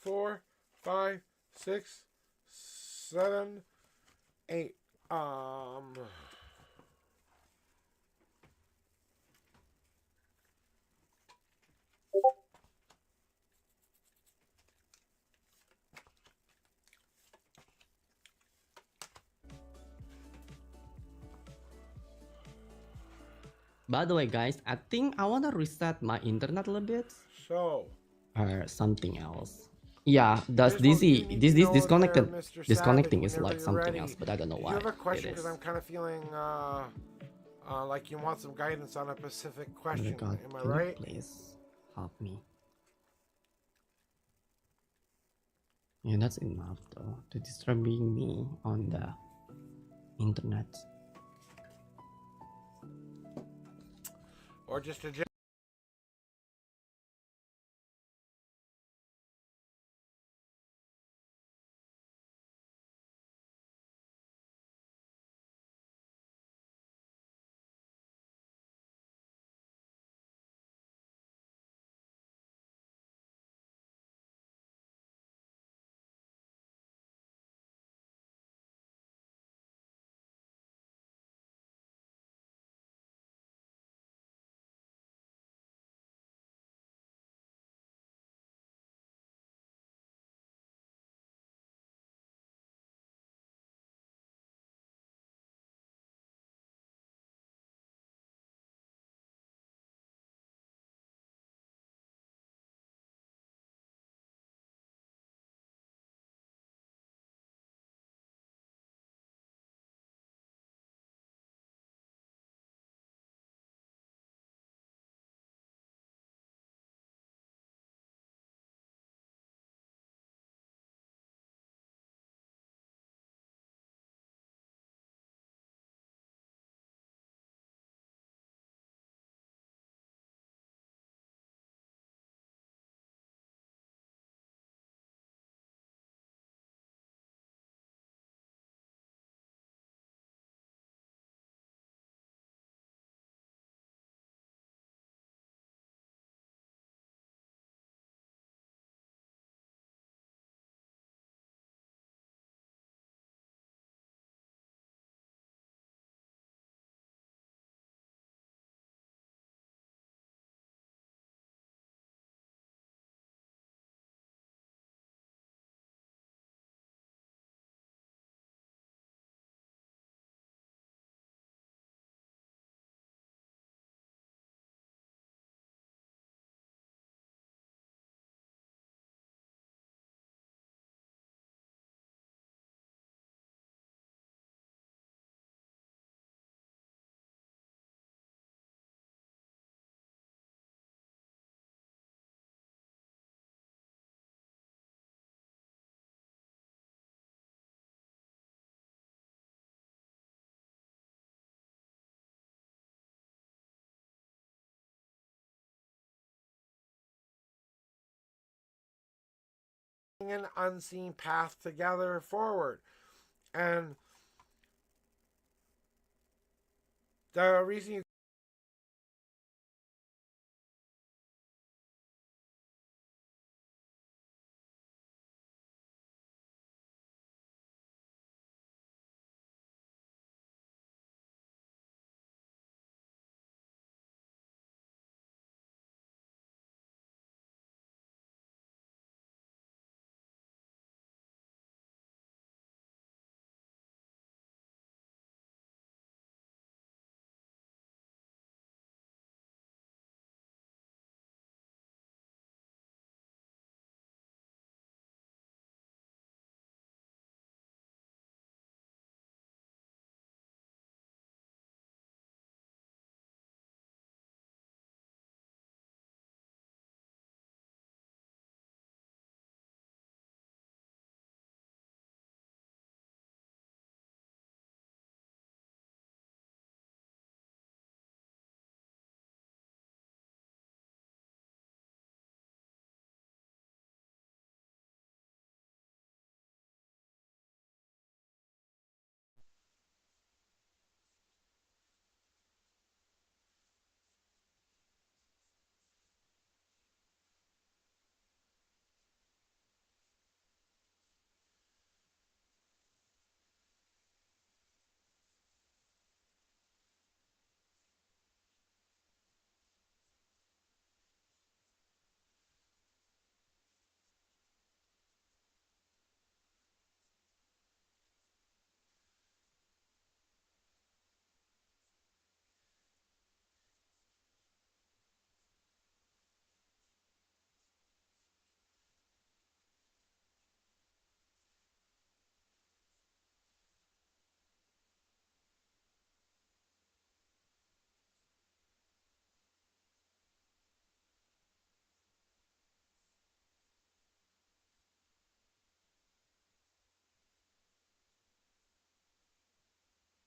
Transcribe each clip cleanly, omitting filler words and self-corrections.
4, 5, 6, 7, 8. By the way, guys, I think I want to reset my internet a little bit So, or something else. Yeah, that's here's what you need to this know there, disconnected. Mr. Savage, Disconnecting is whenever like you're something else, ready. but I don't know Did you why have a it question? Because is. I'm kind of feeling like you want some guidance on a specific Oh my question. god, Am I can you right? please help me? Yeah, that's enough though to disturbing me on the internet. Or just a an unseen path together forward. And the reason you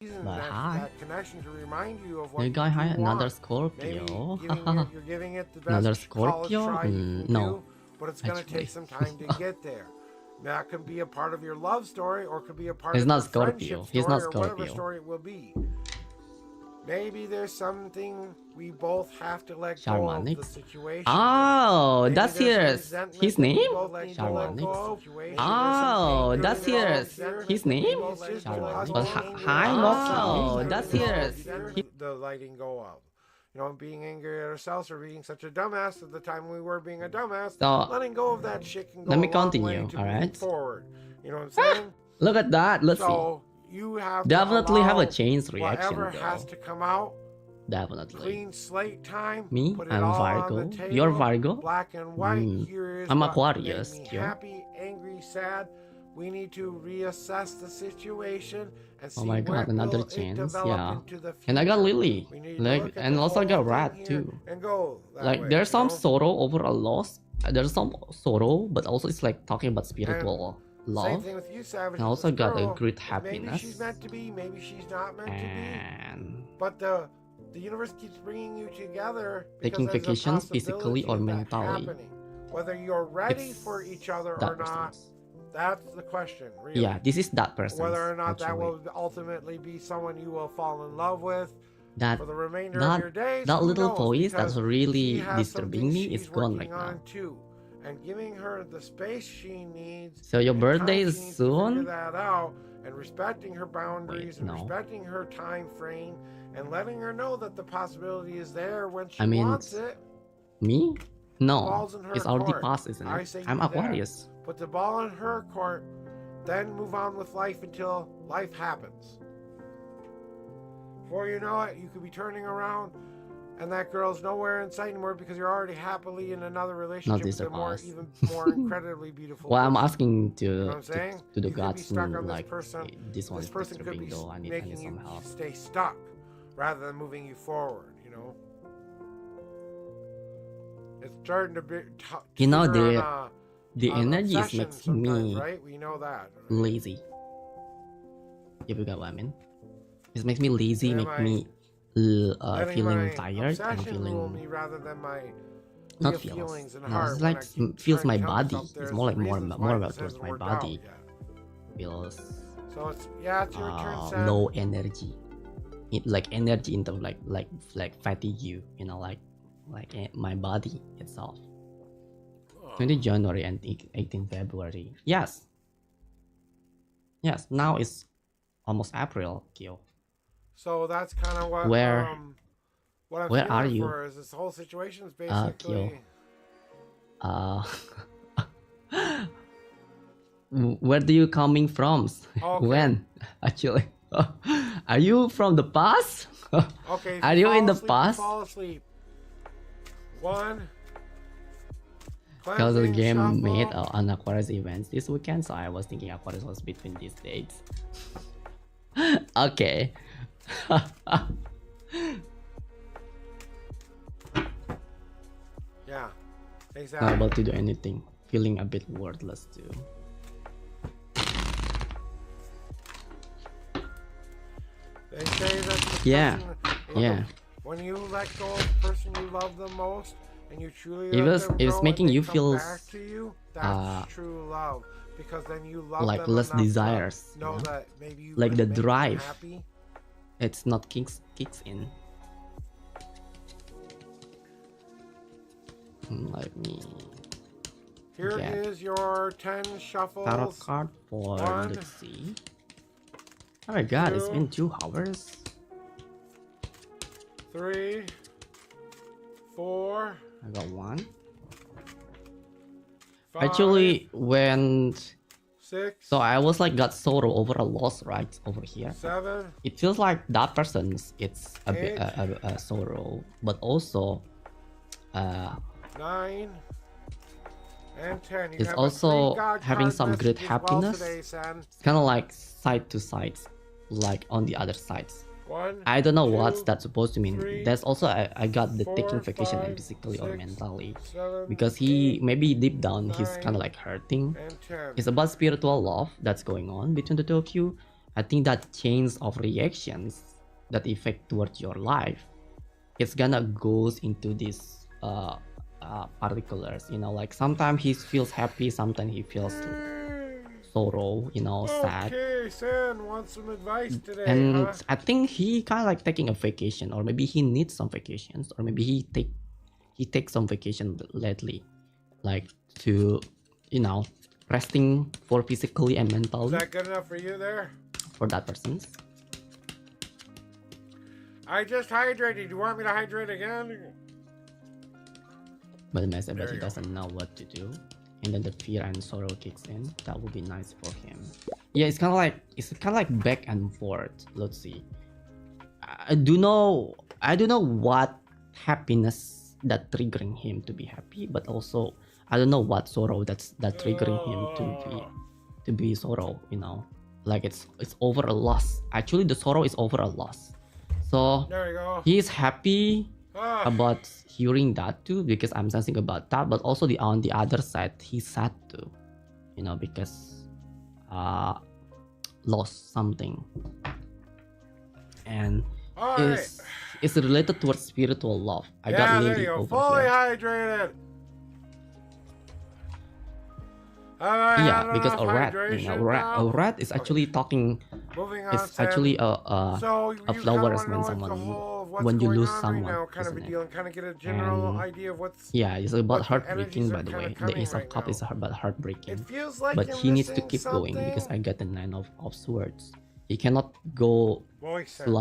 But that connection to remind you of what the guy had another want. Scorpio. You're giving it the best Another college Scorpio? try you can No, do, but it's going to actually. take some time to get there. That could be a part of your love story, or it could be a part He's of not your Scorpio. friendship He's story, not or whatever Scorpio. story it will be. Maybe there's something we both have to let go Sharmanix? of the situation. Oh, Maybe that's there's his name? Sharmanix. Oh, that's his name? Sharmanix. But hi, Oh, Loki. That's the lighting go of. You know, being angry at ourselves or being such a dumbass at the time we were being a dumbass. So, letting go of that shit can go let me a long continue, way to alright? move forward. You know what I'm saying? Look at that. Let's So you have see. Definitely to have a allow chains reaction whatever has though. to come out. Definitely. Clean slate time. Me? Put it I'm all Virgo. on the table, You're Virgo? Black and white. Here is I'm what Aquarius, made me yo. happy, angry, sad. We need to reassess the situation and see Oh my where god, another will it chance. develop Yeah. into the And I got future. Lily. We need to Like, look at and the also I whole got Rat thing here too. and go that Like, way, there's you some know? sorrow over a loss. There's some sorrow, but also it's like talking about spiritual Same love. thing with you, Savage. And I with also this got a girl. great Maybe happiness. she's meant to be, maybe she's not meant to And be. But the universe keeps bringing you together taking because there's a vacations physically possibility or of that mentally. happening. Whether you're ready It's for each other that or not, person's. that's the question, really. Yeah, this is that person. Whether or not that actually. will ultimately be someone you will fall in love with That for the remainder of your days. that who little knows? voice that's Because really she has disturbing something me is she's gone working right now. on too, and giving her the space she needs. So your and birthday time is she needs to figure soon? that out, and respecting her boundaries and no. respecting her time frame, and letting her know that the possibility is there when she I mean, wants it. Me? No, Ball's in her it's already court. past, isn't I it? say I'm do that. Aquarius. Put the ball in her court, then move on with life until life happens. Before you know it, you could be turning around and that girl's nowhere in sight anymore because you're already happily in another relationship this with a more, past. even more incredibly beautiful Well, I'm person. asking You know what I'm to saying? the You could be gods, stuck on like, this person. this one This is person could disturbing be though, I need making some you help. stay stuck rather than moving you forward, you know? It's starting to be... You know, teeter the on energy is obsession making sometimes, me right? We know that. Right? lazy. You got what I mean? It makes me lazy, Am make I me letting feeling my tired and obsession rule me feeling rather than my not real feels. feelings and No, heart it's when like I keep feels trying my to tell body. myself It's there's more like reasons why more this about towards hasn't my worked out body. yet. Feels So it's it's your turn, Sam. low energy. It like energy into like fatigue, you know, like my body itself. 20 January and 18 February. Yes. Yes, now it's almost April, Kyo. So that's kind of what Where I'm where feeling are you? for is this whole situation is basically Kyo. Where do you coming from? Okay. When? Actually. Are you from the past? okay. Are you in the asleep, past? Fall asleep. One. Because the Cleansing game shuffle. made an Aquarius events this weekend, so I was thinking Aquarius was between these dates. Okay. Yeah. Not Exactly. able to do anything. Feeling a bit worthless too. They say that the Yeah. person, Yeah. when you let go of the person you love the most and you truly It let was- them it was go making and they you come feel back to you, that's true love, because then you love like them less enough to desires, you know know? that maybe you Like could the make them drive. happy. It's not kicks in. Let me Here get is your 10 tarot shuffles. card for One, Lucy. Oh my god, it's been 2 hours. 3, 4, I got 1. 5, Actually, when 6, so I was like got sorrow over a loss right over here. 7, It feels like that person's it's a bit a sorrow, but also 9, and 10. You It's have also a 3 God having card some great message as well happiness. today, son. it's kind of like side to sides, like on the other sides. 1, I don't know 2, what's that supposed to mean. 3, There's also I got the 4, taking vacation 5, and physically or 6, mentally, 7, because he 8, maybe deep down he's 9, kind of like hurting. and 10. It's about spiritual love that's going on between the two of you, I think that chains of reactions that affect towards your life, it's gonna goes into these particulars. Like sometimes he feels happy, sometimes he feels sorrow, sad. Okay, Sen wants some advice today, And huh? I think he kind of like taking a vacation, or maybe he needs some vacations, or maybe he takes some vacation lately, like to resting for physically and Is mentally that good enough for you there? for that person. I just hydrated. You want me to hydrate again? But the message, There but he you go. doesn't know what to do, and then the fear and sorrow kicks in. That would be nice for him. Yeah, it's kind of like back and forth. Let's see. I do know what happiness that triggering him to be happy, but also I don't know what sorrow that triggering him to be sorrow. Like it's over a loss. Actually, the sorrow is over a loss. So There you go. he is happy Ah, about hearing that too, because I'm sensing about that, but also on the other side he's sad too, because lost something, and all right. it's related towards spiritual love. I got Yeah, there Lily you go. over Fully here. hydrated. I Yeah, had because enough a rat, hydration a now. rat is actually talking. Moving on, It's Sam. actually So a you kind of flowers want to when know like the someone whole of what's when you going lose on right someone, now, kind of a isn't it? deal, and kind of get a general And idea of what's yeah, it's about what the heartbreaking, energies are by the kind way. of The coming Ace of right Cup now. is about heartbreaking. It feels like But you're he needs to missing keep going because something. I got the Nine of Swords. He cannot go Boy, Sam.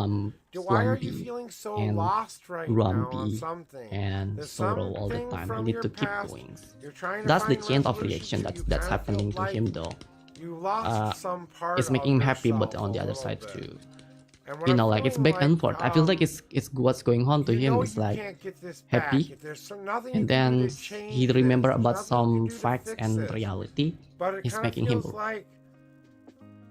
Why are you slumpy feeling so and lost right now on grumpy something? and There's sorrow all the something time. He from need your to keep past. going. You're trying to That's the find chain of resolution reaction to. You that's kind of feel happening to like him though. you lost some part It's of making him happy, but yourself on the a other little side bit. too. And what I'm Like it's feeling back and forth. I feel like it's what's going on to you him know is you like can't get this happy, back. If there's nothing you and can do then to change he this, remember there's about nothing you can some do to facts fix and this. reality. But it It's kind of making him feels like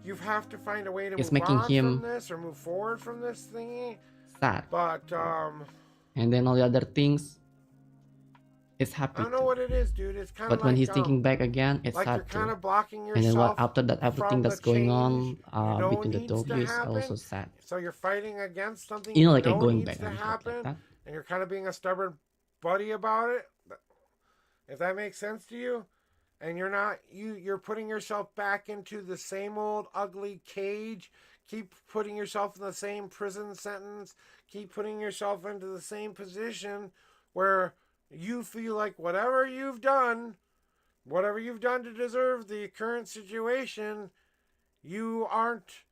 you have to find a way to it's move making on him from this or move forward from this thingy. sad. But And then all the other things, it's I happy don't know too. what it is, dude. It's kind of But when like he's thinking back again, it's like you're sad kind too. of blocking And then what yourself after that, everything from the that's going change on you know between the needs two of to you is also happen. sad. So you're fighting against something Like going needs back to and forth like happen, that. and you're kind of being a stubborn buddy about it. If that makes sense to you, and you're not you're putting yourself back into the same old ugly cage. Keep putting yourself in the same prison sentence. Keep putting yourself into the same position where you feel like whatever you've done to deserve the current situation, you aren't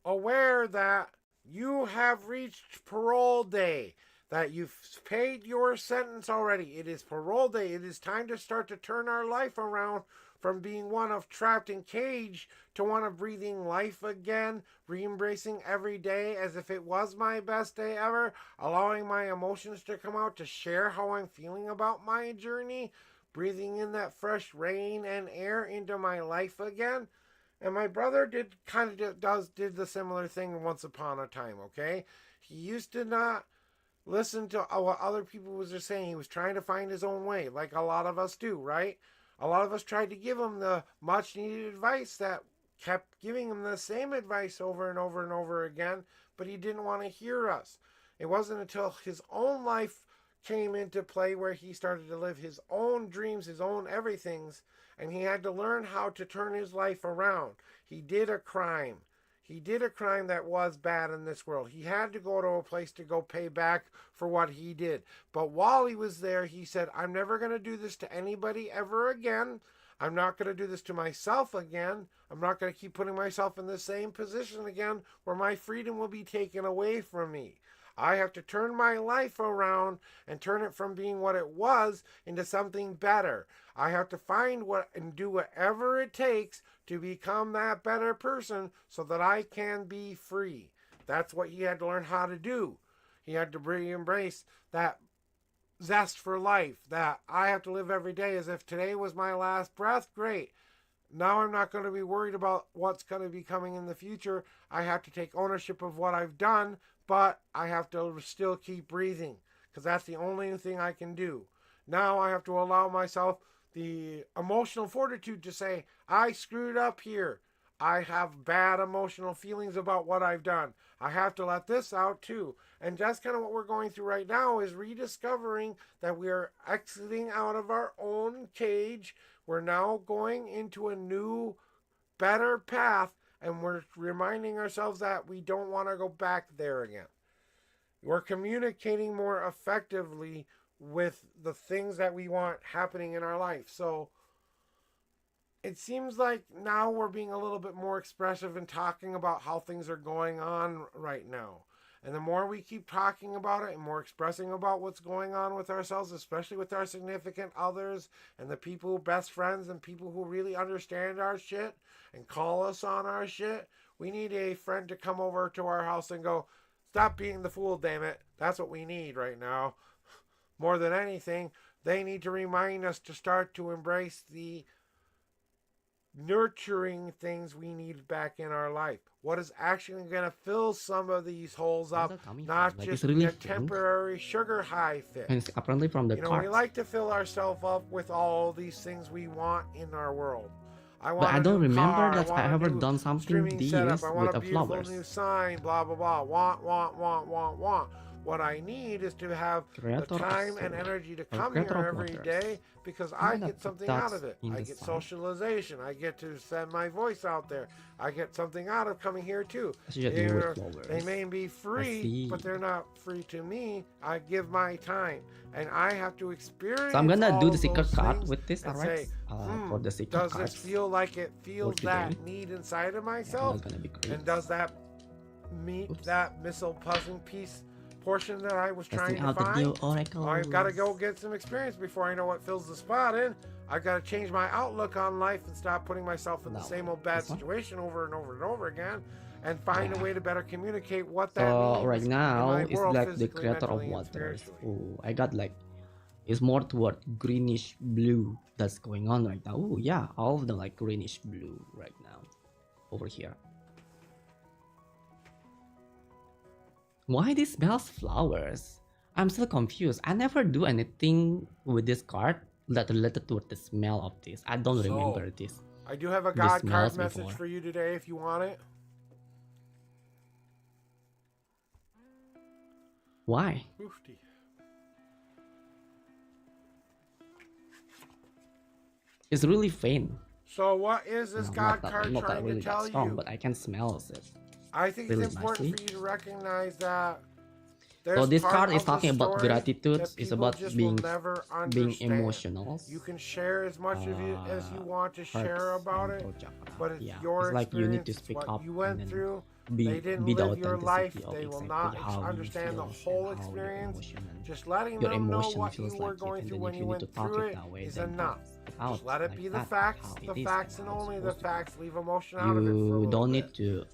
aware that you have reached parole day, that you've paid your sentence already. It is parole day. It is time to start to turn our life around from being one of trapped in cage to one of breathing life again, re-embracing every day as if it was my best day ever, allowing my emotions to come out to share how I'm feeling about my journey, breathing in that fresh rain and air into my life again. And my brother did the similar thing once upon a time, okay? He used to not listen to what other people was just saying. He was trying to find his own way, like a lot of us do, right? A lot of us tried to give him the much needed advice that kept giving him the same advice over and over and over again, but he didn't want to hear us. It wasn't until his own life came into play where he started to live his own dreams, his own everythings, and he had to learn how to turn his life around. He did a crime. He did a crime that was bad in this world. He had to go to a place to go pay back for what he did. But while he was there, he said, I'm never going to do this to anybody ever again. I'm not going to do this to myself again. I'm not going to keep putting myself in the same position again where my freedom will be taken away from me. I have to turn my life around and turn it from being what it was into something better. I have to find what and do whatever it takes to become that better person so that I can be free. That's what he had to learn how to do. He had to embrace that zest for life, that I have to live every day as if today was my last breath. Great. Now I'm not going to be worried about what's going to be coming in the future. I have to take ownership of what I've done, but I have to still keep breathing because that's the only thing I can do. Now I have to allow myself the emotional fortitude to say, I screwed up here. I have bad emotional feelings about what I've done. I have to let this out too. And that's kind of what we're going through right now, is rediscovering that we are exiting out of our own cage. We're now going into a new, better path, and we're reminding ourselves that we don't want to go back there again. We're communicating more effectively with the things that we want happening in our life. So it seems like now we're being a little bit more expressive and talking about how things are going on right now. And the more we keep talking about it and more expressing about what's going on with ourselves, especially with our significant others and the people, best friends and people who really understand our shit and call us on our shit, we need a friend to come over to our house and go, stop being the fool, damn it. That's what we need right now. More than anything, they need to remind us to start to embrace the nurturing things we need back in our life. What is actually going to fill some of these holes up, not like, just really a temporary sugar high fix. And it's apparently from the we like to fill ourselves up with all these things we want in our world. But I don't remember that I ever done something this with the flowers. New sign, blah blah blah. Want. What I need is to have the time and energy to come here every day, because I get something out of it. I get socialization. I get to send my voice out there. I get something out of coming here too. They may be free, but they're not free to me. I give my time, and I have to experience. So I'm gonna do the secret those card things with this, and alright? say, For the secret does cards. this feel like it feels that need inside of myself? That's gonna be great. And does that meet that missile puzzling piece portion that I was trying to find? I've got to go get some experience before I know what fills the spot in. I've got to change my outlook on life and stop putting myself in the same old bad situation over and over and over again, and find a way to better communicate what that means. Right now, it's world, like the creator of waters. Oh, I got like, it's more toward greenish blue that's going on right now. Oh yeah, all of them like greenish blue right now over here. Why this smells flowers? I'm still confused. I never do anything with this card that related to the smell of this. I don't remember this. I do have a God card message for you today if you want it. Why? Oofty. It's really faint. So what is this God card not trying really to tell that strong, you? but I can smell it. I think really it's important nicely. for you to recognize that. So this card is talking about gratitude. It's about being emotional. You can share as much of it as you want to share about it, but it's your it's like you need to experience, speak what up you went and through. be They didn't the live your life. authenticity of They will exactly not how you understand the feel whole and how your experience. emotion and Just letting your them know emotion what feels you were like it, going and through then when if you you need went to talk through it it that way, is then enough. out Just let it like be the that, facts, how it the is, facts, how and it's only the supposed to be. facts. Leave emotion out of it for a You little don't bit. need to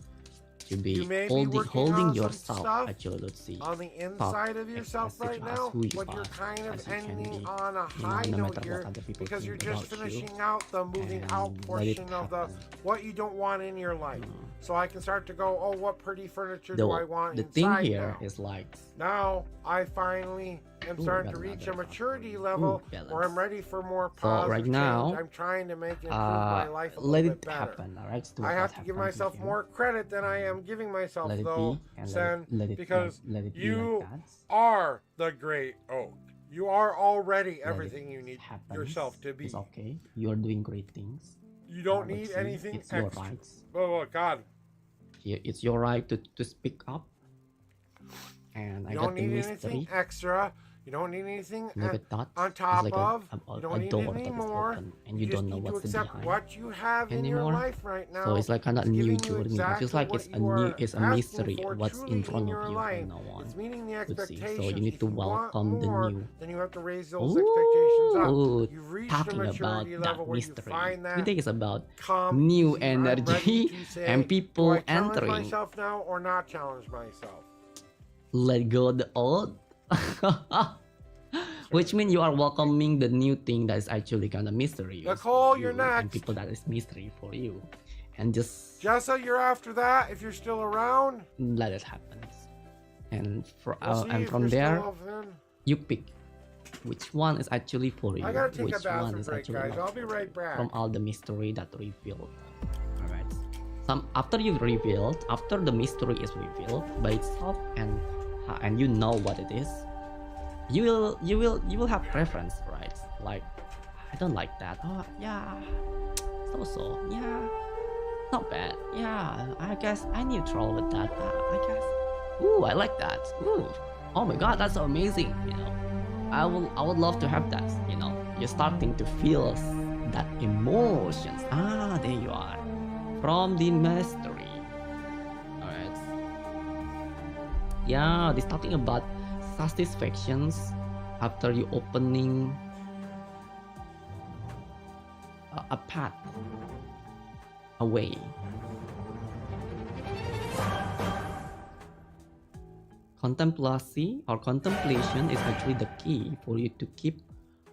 be You may be holding working holding on some yourself stuff actually. Let's see, on the inside of yourself right now, who you but you're are, kind of as you can ending be, on a no high matter note what here other people because think you're just about you, finishing out the moving out and let portion it of the happen. what you don't want in your life. So I can start to go, oh, what pretty furniture do I want The inside thing here now? is like, Now I finally am starting to reach a maturity level where I'm ready for more positive right now, change. I'm trying to make and improve my life a let little it bit better. happen. Alright, I have to give myself more credit than I am giving myself, let it though, be, and Sen, let it because let it be you like that. are the great oak. You are already Let everything it you need happen. yourself to be. It's okay. You're doing great things. You don't Let's need see, anything it's your extra. rights. Oh God. It's your right to speak up. And I You got don't the need mystery. anything extra. You don't need anything Look at that. on It's top like of. a You don't need door any that is more. open, and you just don't know need to what's accept behind what you have in your anymore. life right now. So it's like kind of It's new giving you journey. It exactly feels like what it's you are it's a asking mystery for what's in truly front in of your you life. and no one It's meeting the could see. expectations. So you need If to you want welcome the more, new. then you have to raise those expectations up. Ooh, You've reached a talking about maturity level that where you mystery. find that Today is about calm, new easy. I'm ready energy to say, and do people I challenge entering. myself now or not challenge myself? Let go the old. Which means you are welcoming the new thing that is actually kind of mysterious. Nicole, for you're you, next. And people that is mystery for you. And just Jessa, you're after that if you're still around. let it happen. And We'll see and if from you're there, still off then. you pick which one is actually for you. I gotta take which a bathroom one is break, actually guys. not I'll be right back. from all the mystery that revealed. Alright. after you revealed, after the mystery is revealed by itself, and you know what it is, you will have preference, right? Like, I don't like that. Oh yeah, so yeah, not bad. Yeah, I guess I neutral with that. I guess. Ooh, I like that. Ooh, oh my god, that's so amazing. You know, I would love to have that. You know, you're starting to feel that emotions. Ah, there you are. From the mystery. Alright. Yeah, this talking about satisfactions after you opening a path away. Contemplation is actually the key for you to keep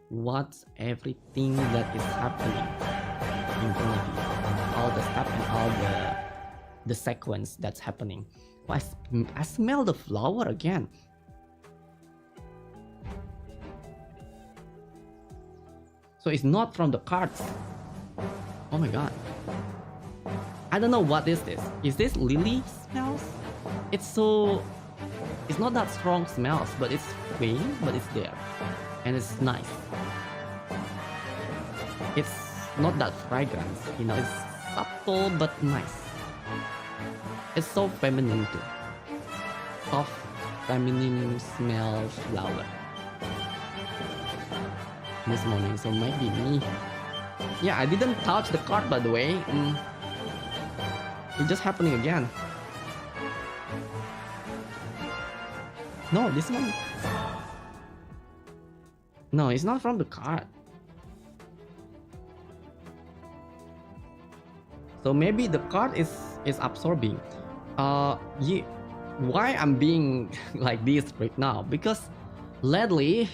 what's everything that is happening in front of you, all the stuff and all the sequence that's happening. Oh, I smell the flower again. So it's not from the cards. Oh my god. I don't know what is this. Is this lily smells? It's not that strong smells, but it's faint, but it's there. And it's nice. It's not that fragrance, you know, it's subtle but nice. It's so feminine too. Soft, feminine smell flower. This morning, so might be me. Yeah, I didn't touch the card by the way. It's just happening again. No, this one. No, it's not from the card. So maybe the card is absorbing. Why I'm being like this right now? Because lately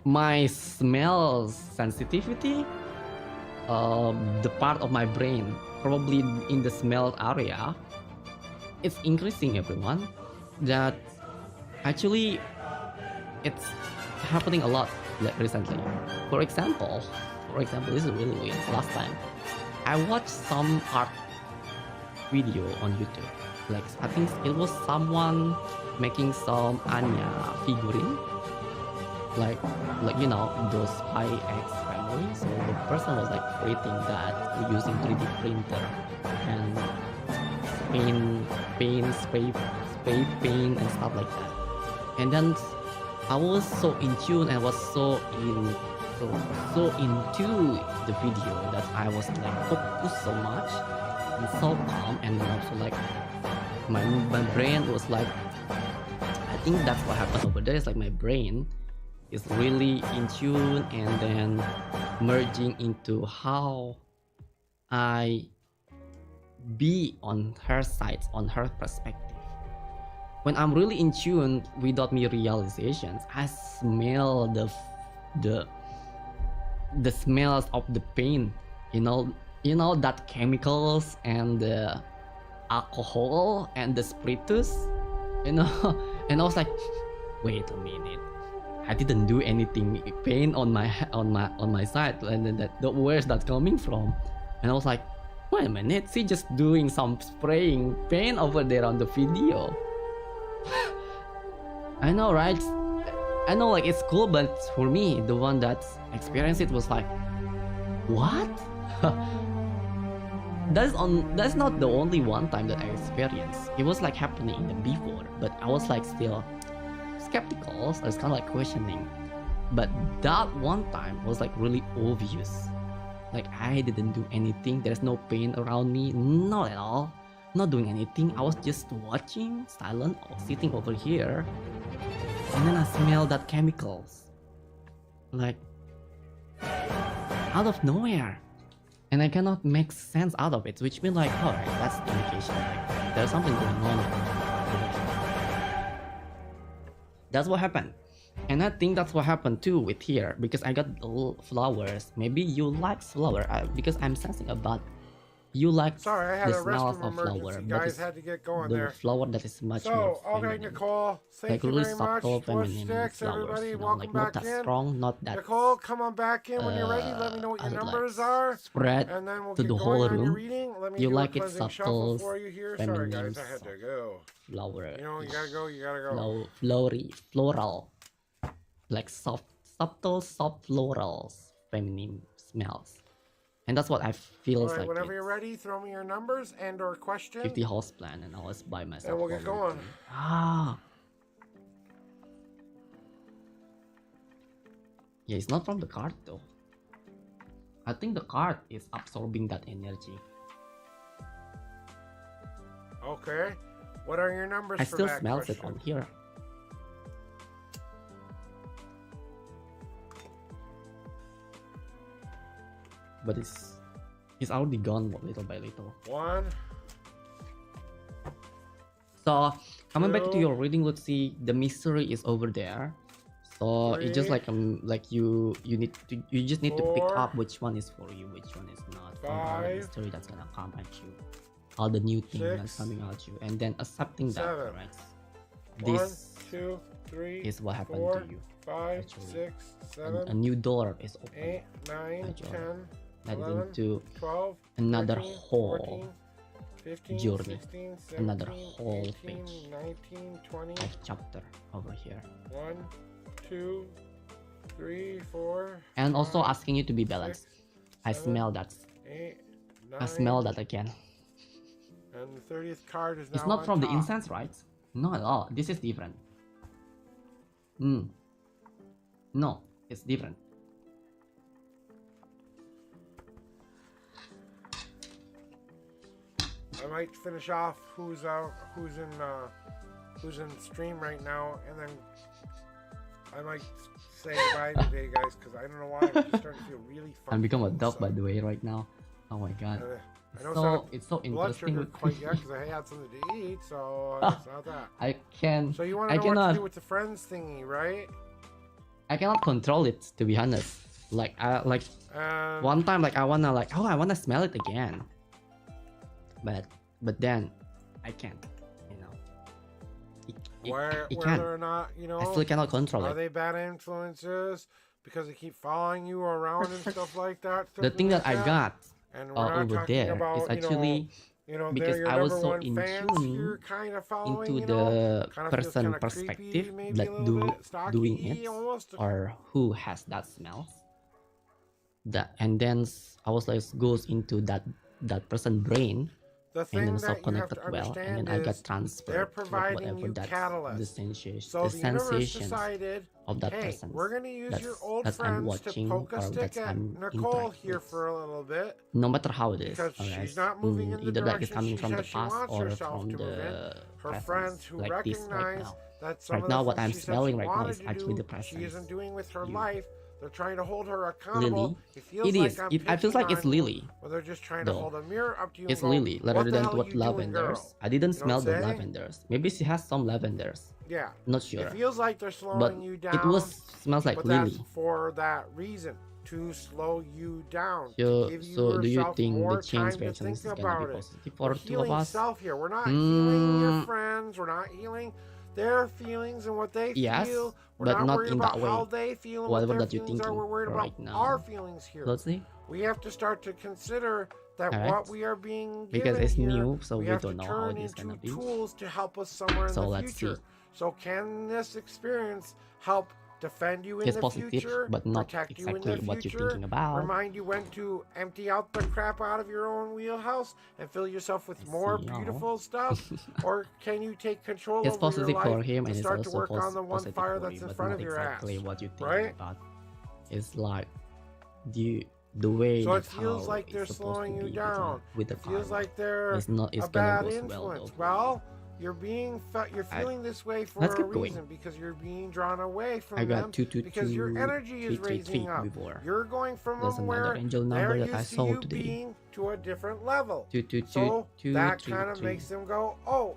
my smell sensitivity, the part of my brain probably in the smell area, it's increasing, everyone. That actually it's happening a lot recently. For example, this is really weird. Last time I watched some art video on YouTube. Like, I think it was someone making some Anya figurine. Like you know, those high X family. So the person was like creating that using 3D printer and spray paint and stuff like that. And then I was so in tune and was so into the video that I was like focused so much and so calm, and then also like my brain was like, I think that's what happened over there. It's like my brain is really in tune and then merging into how I be on her side, on her perspective. When I'm really in tune without me realizations, I smell the smells of the pain, you know that chemicals and the alcohol and the spiritus, you know. And I was like, wait a minute, I didn't do anything pain on my side, and then where's that coming from? And I was like, wait a minute, she just doing some spraying paint over there on the video. I know, right? I know, like, it's cool, but for me, the one that experienced it was like, what? That's not the only one time that I experienced. It was like happening in the before, but I was like still skeptical. So I was kind of like questioning. But that one time was like really obvious. Like, I didn't do anything. There's no pain around me, not at all. Not doing anything. I was just watching, silent, or sitting over here, and then I smell that chemicals, like out of nowhere, and I cannot make sense out of it. Which means like, alright, that's the indication. Like, there's something going on. That's what happened, and I think that's what happened too with here, because I got all flowers. Maybe you like flower because I'm sensing about you like Sorry, I had the a smell of restroom a flower, emergency, but guys. it's Had to get going the there. flower that is much more So, okay, feminine. Nicole, thank Like you really very much. subtle, Bush feminine Sticks, flowers, everybody, you know, welcome like not back that in. strong, not that Nicole, come on back in when you're ready. Let me know what your like numbers are, spread and then we'll to get the going whole on your room. reading. Let me You do a like it cleansing shuffle subtle, for you here. Sorry, feminine, guys, I had to go. flower. You know, you gotta go. You gotta go. Floral, like subtle, soft florals, feminine smells, and that's what I feel All right, like. whenever you're ready, throw me your numbers and/or question. 50 house plan, and I was by myself. And we'll get going. Yeah, it's not from the card though. I think the card is absorbing that energy. Okay. What are your numbers I for still that smells question? it on here. But it's already gone little by little. 1. So coming back to 2. your reading, let's see, the mystery is over there. So it's just 3. like you just need to pick 4. up which one is for you, which one is not. From all the 5. mystery that's gonna come at you, all the new things 6. that's coming at you, and then accepting that, 7. right? 1, This 2, 3, is what happened 4, to you. 5, actually. 6, And 7, a new door is open, 8, 9, Actually. 10, leading 11, to 12, another 13, whole 14, 15, journey. 16, 17, Another whole 18, page. 19, 20, life chapter over here. 1, 2, 3, 4, And also 5, asking you to be balanced. 6, I 7, smell that. 8, 9, I smell that again. and the 30th card is now It's not on from the top. incense, right? Not at all. This is different. No, it's different. I might finish off who's in stream right now, and then I might say bye today, guys, because I don't know why I'm just starting to feel really funky. I'm become a dog, so, by the way, right now. Oh my god. I know So it's so blood interesting. sugar quite yet because I had something to eat, so it's not that. I can. So you want to I know what to cannot. do with the friends thingy, right? I cannot control it, to be honest. Like one time, like I wanna smell it again. But then I can't. You know. It can't. Whether or not, you know, I still cannot control are it. they bad influences because they keep following you around and stuff like that? The thing that I got and we're not over talking there about, is actually because they're your I was number so one in fans tune you're kind of following, into the kind of feels person kind of perspective creepy, maybe that a little bit, doing stalky it almost. or who has that smell. That and then I was like goes into that person brain. The And thing then so that you have connected to well, and understand then I got is transferred they're to providing whatever you that's catalyst. the sensation, So the the universe sensations decided, of that hey, person. we're going to use your old I'm friends to watching poke a or stick that at I'm Nicole interact here with. for a little bit. No matter how it is, Because alright? she's not moving in the Either like it's direction coming she from the says she past wants or herself from to move in. the Her presence, friends who like this right recognize now. that some Right of now, the what things I'm she said smelling she right now wanted is to actually do, the presence. she isn't doing with her You. life. They're trying to hold her accountable. Lily. It feels It like is. I'm I feels like picking it's on you, Lily. or they're just trying to Though. hold a mirror up to you It's and go, Lily what rather the than hell what you doing, lavenders. girl? I didn't You know smell what the I'm saying? lavenders. Maybe she has some lavenders. Yeah. Not sure. It feels like they're slowing But you down. it smells like but Lily. that's for that reason, to slow you down, So, to give you do you yourself think more the change time to reaction think is gonna about be it. positive We're for two of healing us? self here. We're not healing your Mm, friends. We're not healing their feelings and what they yes, feel. We're but not not worried in about that way. how they feel and Whatever what their that you're feelings are. thinking We're worried right about now. our feelings here. Let's see. We have to start to consider that Alright. what we are being Because given it's here, new, so we we have don't to know how turn it is into gonna be. tools to help us somewhere in So the let's future. see. So can this experience help defend you in It's the positive, future, but not protect you exactly in the what you're future, thinking about. remind you when to empty out the crap out of your own wheelhouse and fill yourself with I more see, y'all. beautiful stuff? Or can you take control It's over your positive life for him, and and it's start to also work on the one positive fire for that's you, in but front not of your exactly ass? what you're thinking Right? about. It's like the way So it that feels how like they're it's supposed slowing to you be down. with the It feels karma. like they're It's not. It's a gonna bad go influence. well. Well, you're you're feeling this way for Let's a keep going. reason, because you're being drawn away from I them got 2 2 because your 2 energy is 3 3 3 raising up. before. You're going from There's where another angel they're number that I used to saw you today. being to a different level. 2 2 2 So 2 that 3 kind of 3. makes them go, oh,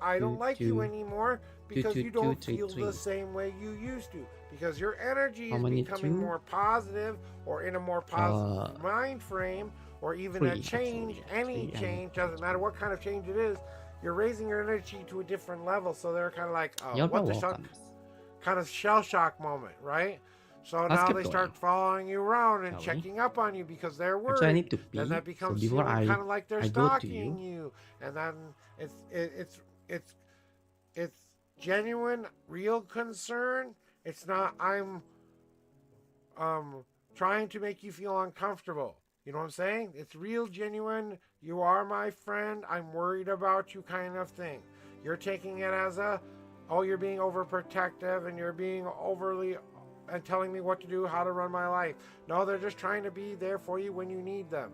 I don't 2 like you 2 anymore, 2 because 2 you 2 don't 3 feel 3. the same way you used to, because your energy How is many becoming 2? more positive, or in a more positive mind frame, or even a Three, change, actually. any Three and change, doesn't matter what kind of change it is, you're raising your energy to a different level. So they're kind of like, oh, you're what the welcome. kind of shell shock moment, right? So Let's now keep they going. start following you around and Shall we? checking up on you because they're Actually, I worried. need to Then pee. that So becomes before feeling kind of like they're I go to stalking you, and then it's it's it's genuine, real concern. It's not I'm trying to make you feel uncomfortable. You know what I'm saying? It's real, genuine. You are my friend. I'm worried about you, kind of thing. You're taking it as a, oh, you're being overprotective and you're being overly and telling me what to do, how to run my life. No, they're just trying to be there for you when you need them.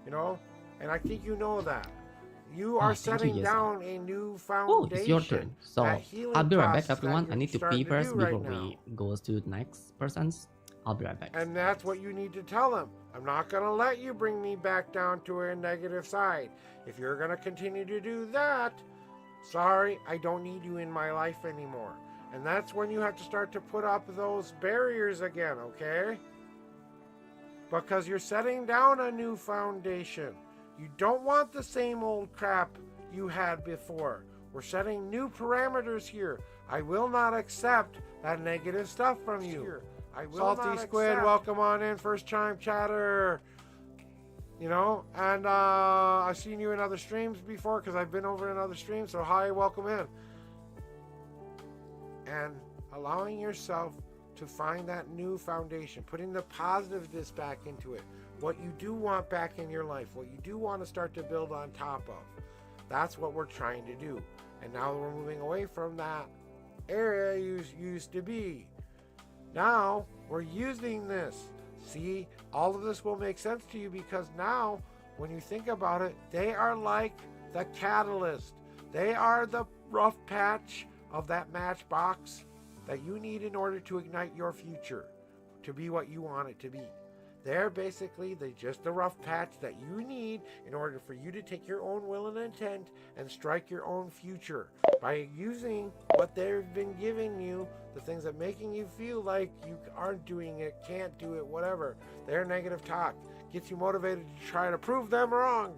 You know? And I think you know that. You are setting down a new foundation. Oh, it's your turn. So I'll be right back, everyone. I need to pee first before we go to the next person's. I'll be right back. And that's what you need to tell them. I'm not going to let you bring me back down to a negative side. If you're going to continue to do that, sorry, I don't need you in my life anymore. And that's when you have to start to put up those barriers again, okay? Because you're setting down a new foundation. You don't want the same old crap you had before. We're setting new parameters here. I will not accept that negative stuff from you. Salty Squid, welcome on in, first time chatter. You know, and I've seen you in other streams before because I've been over in other streams, so hi, welcome in. And allowing yourself to find that new foundation, putting the positiveness back into it, what you do want back in your life, what you do want to start to build on top of. That's what we're trying to do. And now we're moving away from that area you used to be. Now we're using this. See, all of this will make sense to you because now, when you think about it, they are like the catalyst. They are the rough patch of that matchbox that you need in order to ignite your future to be what you want it to be. They're basically just the rough patch that you need in order for you to take your own will and intent and strike your own future by using what they've been giving you, the things that making you feel like you aren't doing it, can't do it, whatever. Their negative talk gets you motivated to try to prove them wrong,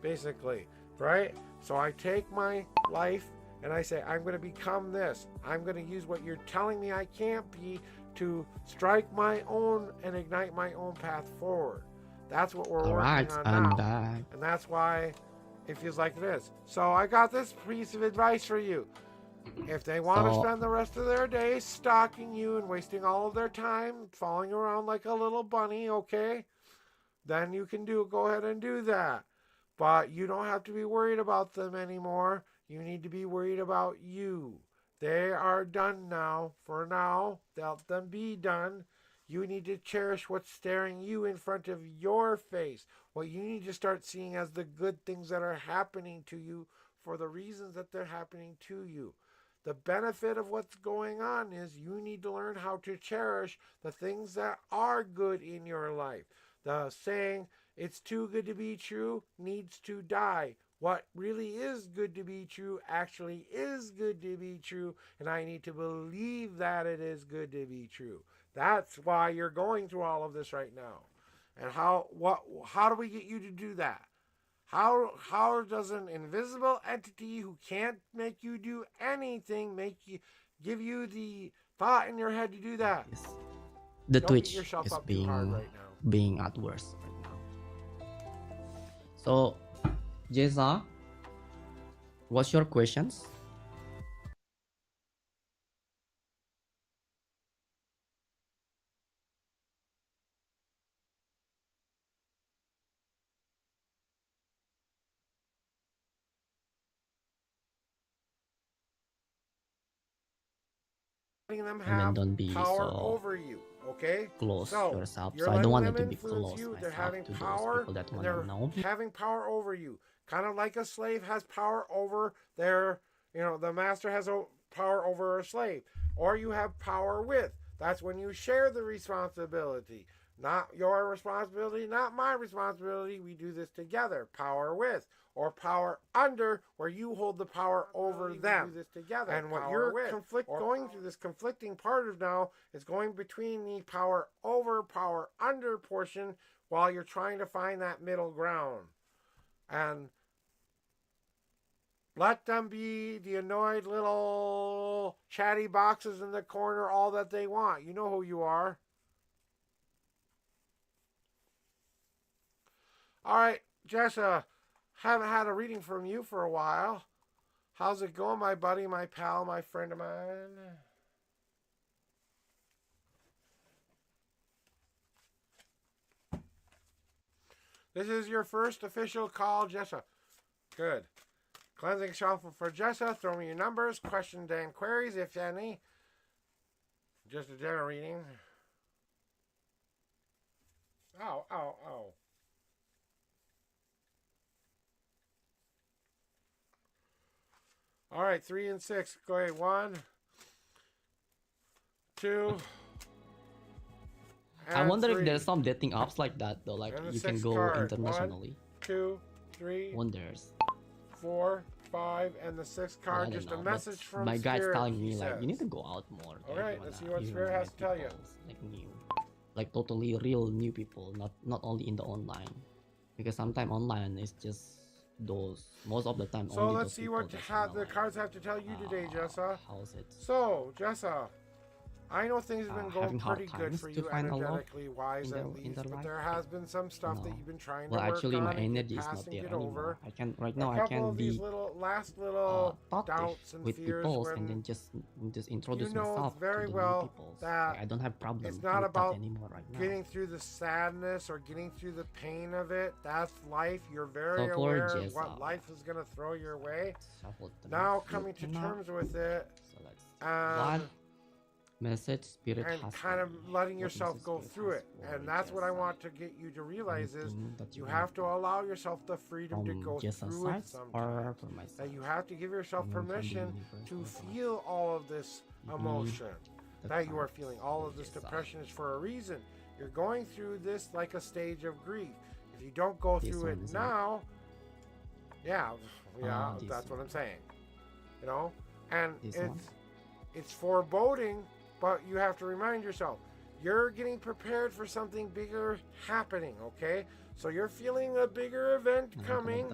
basically, right? So I take my life and I say, I'm going to become this. I'm going to use what you're telling me I can't be to strike my own and ignite my own path forward. That's what we're working on now. Back. And that's why it feels like it is. So I got this piece of advice for you. If they want to spend the rest of their day stalking you and wasting all of their time following around like a little bunny, okay, then you can go ahead and do that. But you don't have to be worried about them anymore. You need to be worried about you. They are done now. For now, let them be done. You need to cherish what's staring you in front of your face. What you need to start seeing as the good things that are happening to you for the reasons that they're happening to you. The benefit of what's going on is you need to learn how to cherish the things that are good in your life. The saying, it's too good to be true, needs to die. What really is good to be true actually is good to be true, and I need to believe that it is good to be true. That's why you're going through all of this right now. And how do we get you to do that? How does an invisible entity who can't make you do anything give you the thought in your head to do that? Yes. The Don't Twitch beat yourself is up too hard right now. being at worst right now. So, Jeza, what's your questions? Letting them have don't be power so over you, okay? Close so yourself. You're So I don't want them it to be influence close you. myself They're having to power, those people that and want they're to know. having power over you. Kind of like a slave has power over their, the master has power over a slave. Or you have power with. That's when you share the responsibility. Not your responsibility, not my responsibility. We do this together. Power with. Or power under, where you hold the power over them. We do this together. And what you're going through, this conflicting part of now, is going between the power over, power under portion, while you're trying to find that middle ground. And let them be the annoyed little chatty boxes in the corner all that they want. You know who you are. All right, Jessa, haven't had a reading from you for a while. How's it going, my buddy, my pal, my friend of mine? This is your first official call, Jessa. Good. Cleansing shuffle for Jessa. Throw me your numbers, questions, and queries, if any. Just a general reading. Ow, ow, ow. All right, 3 and 6. Go ahead. 1, 2. I wonder 3. if there's some dating apps like that though, like you can go card. internationally. 1, 2, 3. Wonders. 4, 5, and the 6th card. Well, just a message from my Spirit. guy's telling me like you need to go out more. All right, let's see what Spirit has to tell you. Like new, like totally real new people, not only in the online, because sometimes online is just those most of the time. So only let's see what the cards have to tell you today, Jessa. How's it? So Jessa, I know things have been going pretty good for you energetically wise at least, but there has been some stuff that you've been trying to work on. My energy is not there anymore. I can right now. I can be little doubts and with fears people and then just introduce myself very to the well new people. that I don't have problems. it's not about anymore right now. getting through the sadness or getting through the pain of it. That's life. You're very aware of what life is going to throw your way. Now coming to terms with it. So let's message Spirit and has kind of letting yourself go through it. And that's what I want to get you to realize is you have to allow yourself the freedom to go through it sometimes. That you have to give yourself permission to feel all of this emotion that you are feeling. All of this depression is for a reason. You're going through this like a stage of grief. If you don't go through it now, that's what I'm saying. You know? And it's foreboding. But you have to remind yourself, you're getting prepared for something bigger happening, okay? So you're feeling a bigger event coming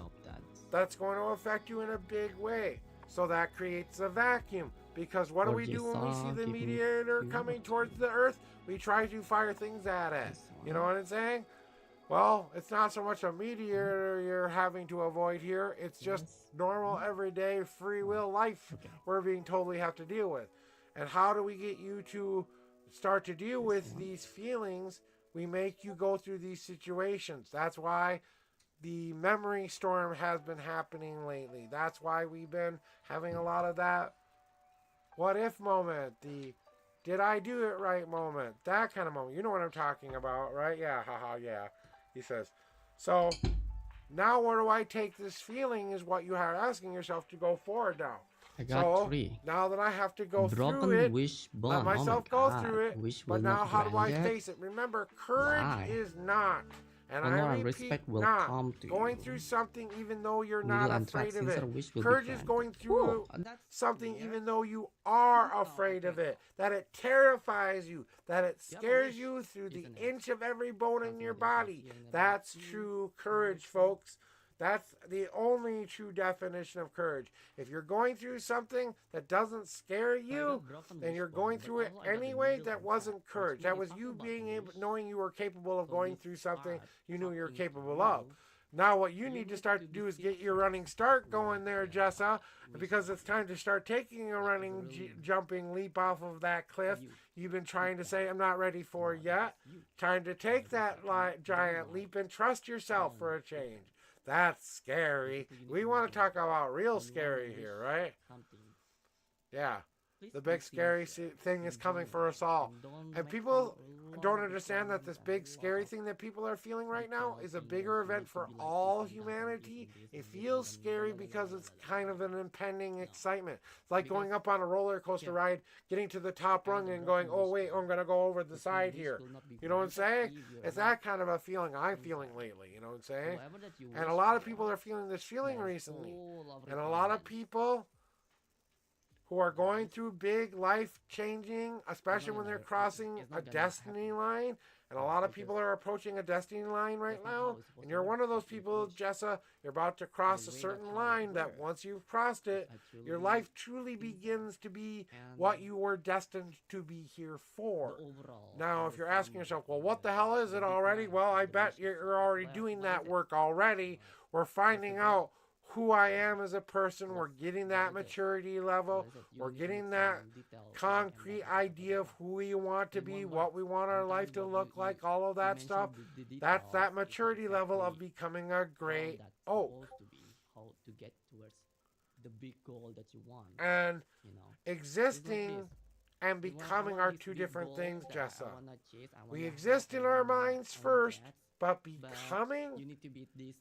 that's going to affect you in a big way. So that creates a vacuum. Because what do we do when we see the meteor coming towards the Earth? We try to fire things at it. You know what I'm saying? Well, it's not so much a meteor you're having to avoid here. It's just normal, everyday, free will life we're being told we have to deal with. And how do we get you to start to deal with these feelings? We make you go through these situations. That's why the memory storm has been happening lately. That's why we've been having a lot of that what if moment, the did I do it right moment, that kind of moment. You know what I'm talking about, right? Yeah, haha, yeah. He says. So now where do I take this feeling is what you are asking yourself to go forward now. I got 3. Now that I have to go through it, let myself go through it. But now how do I face it? Remember, courage is not, and I repeat, not going through something even though you're not afraid of it. Courage is going through something even though you are afraid of it. That it terrifies you. That it scares you through the inch of every bone in your body. That's true courage, folks. That's the only true definition of courage. If you're going through something that doesn't scare you, then you're going through it anyway. That wasn't courage. That was you being able, knowing you were capable of going through something you knew you were capable of. Now what you need to start to do is get your running start going there, Jessa, because it's time to start taking a running, jumping leap off of that cliff you've been trying to say I'm not ready for yet. Time to take that giant leap and trust yourself for a change. That's scary. We want to talk about real scary here, right? Yeah. The big scary thing is coming for us all. And people don't understand that this big scary thing that people are feeling right now is a bigger event for all humanity. It feels scary because it's kind of an impending excitement. It's like going up on a roller coaster ride, getting to the top rung and going, oh wait, I'm going to go over the side here. You know what I'm saying? It's that kind of a feeling I'm feeling lately. You know what I'm saying? And a lot of people are feeling this feeling recently. And a lot of people who are going through big life changing, especially when they're crossing a destiny line, And a lot of people are approaching a destiny line right now. And you're one of those people, Jessa. You're about to cross a certain line that once you've crossed it, your life truly begins to be what you were destined to be here for. Now, if you're asking yourself, well, what the hell is it already? Well, I bet you're already doing that work already. We're finding out who I am as a person. We're getting that maturity level. We're getting that concrete idea of who we want to be, what we want our life to look like, all of that stuff. That's that maturity level of becoming a great oak. How to get towards the big goal that you want. And existing and becoming are two different things, Jessa. We exist in our minds first, but becoming,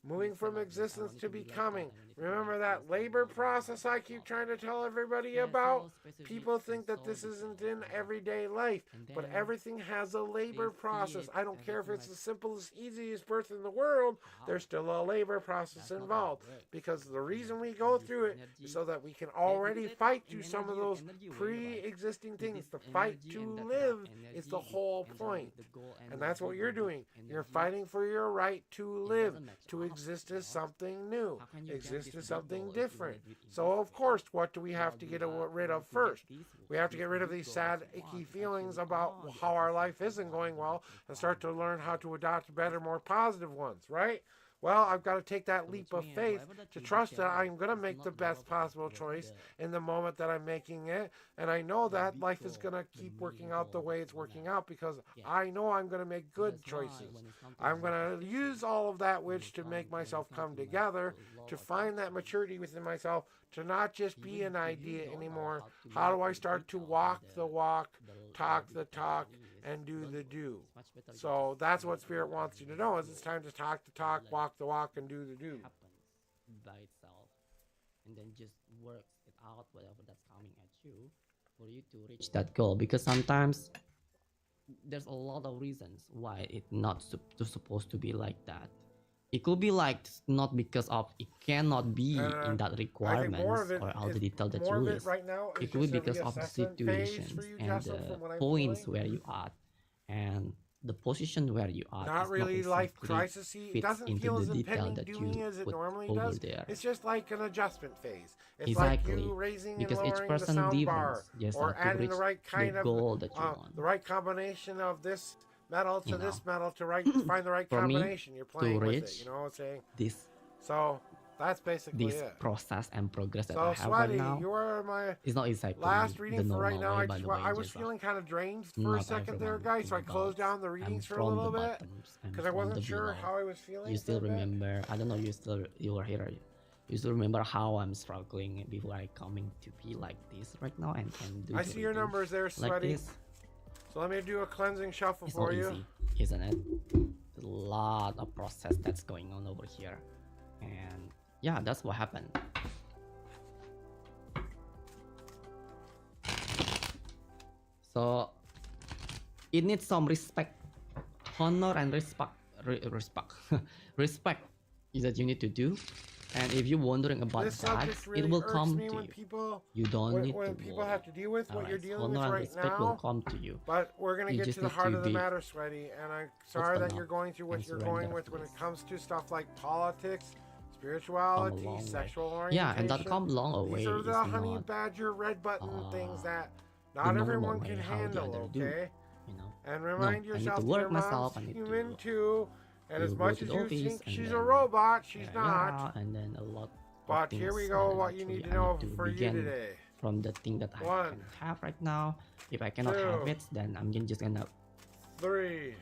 moving from existence to becoming. Remember that labor process I keep trying to tell everybody about? People think that this isn't in everyday life, but everything has a labor process. I don't care if it's the simplest, easiest birth in the world, there's still a labor process involved. Because the reason we go through it is so that we can already fight through some of those pre-existing things. The fight to live is the whole point. And that's what you're doing. You're fighting for your right to live, to exist as something new, exist as something different. So, of course, what do we have to get rid of first? We have to get rid of these sad, icky feelings about how our life isn't going well and start to learn how to adopt better, more positive ones, right? Well, I've got to take that leap of faith to trust that I'm going to make the best possible choice in the moment that I'm making it. And I know that life is going to keep working out the way it's working out because I know I'm going to make good choices. I'm going to use all of that which to make myself come together, to find that maturity within myself, to not just be an idea anymore. How do I start to walk the walk, talk the talk, and do the do? So that's what Spirit wants you to know, is it's time to talk the talk, walk the walk, and do the do. By itself, and then just works it out, whatever that's coming at you, for you to reach that goal. Because sometimes there's a lot of reasons why it's not supposed to be like that. It could be like not because of it cannot be in that requirements or all the detail that you list. Right now it could be because of the situations and the points where you are and the position where you are. Not really life crisis. It doesn't feel as impending doing as it normally does. It's just like an adjustment phase. It's exactly. like you raising because and lowering the sound bar, or adding the right kind of goal that you want. The right combination of this metal to this metal to find the right combination. You're playing with it. You know what I'm saying? This. So that's basically this it. Process and progress that so, I have right now. You are my it's not exactly last reading for right now. I was just feeling kind of drained for a second there, guys, so I closed down the readings for a little bit because I wasn't sure how I was feeling. You still remember? I don't know. You were here. You still remember how I'm struggling before I coming to be like this right now and do. I see your numbers there, Sweaty. Like this. So let me do a cleansing shuffle it's for not you. Easy, isn't it? There's a lot of process that's going on over here, and yeah, that's what happened. So it needs some respect, honor, and respect. Respect is that you need to do. And if you're wondering about that, really it will come to when you. People, you don't need when to people have to deal with what you're dealing with honor right and respect now. will come to you. But we're gonna get to the heart of the matter, Sweaty. And I'm sorry that you're going through what you're going with when it comes to stuff like politics, spirituality, sexual orientation. Yeah, and that comes long way. These are the honey badger red button things that not everyone can handle. Okay. You know. And remind yourself that your mom's human too. And as much as you think she's a robot, she's not. And then a lot. But here we go. What you need to know for you today. From the thing that I can have right now. If I cannot have it, then I'm just gonna. 3.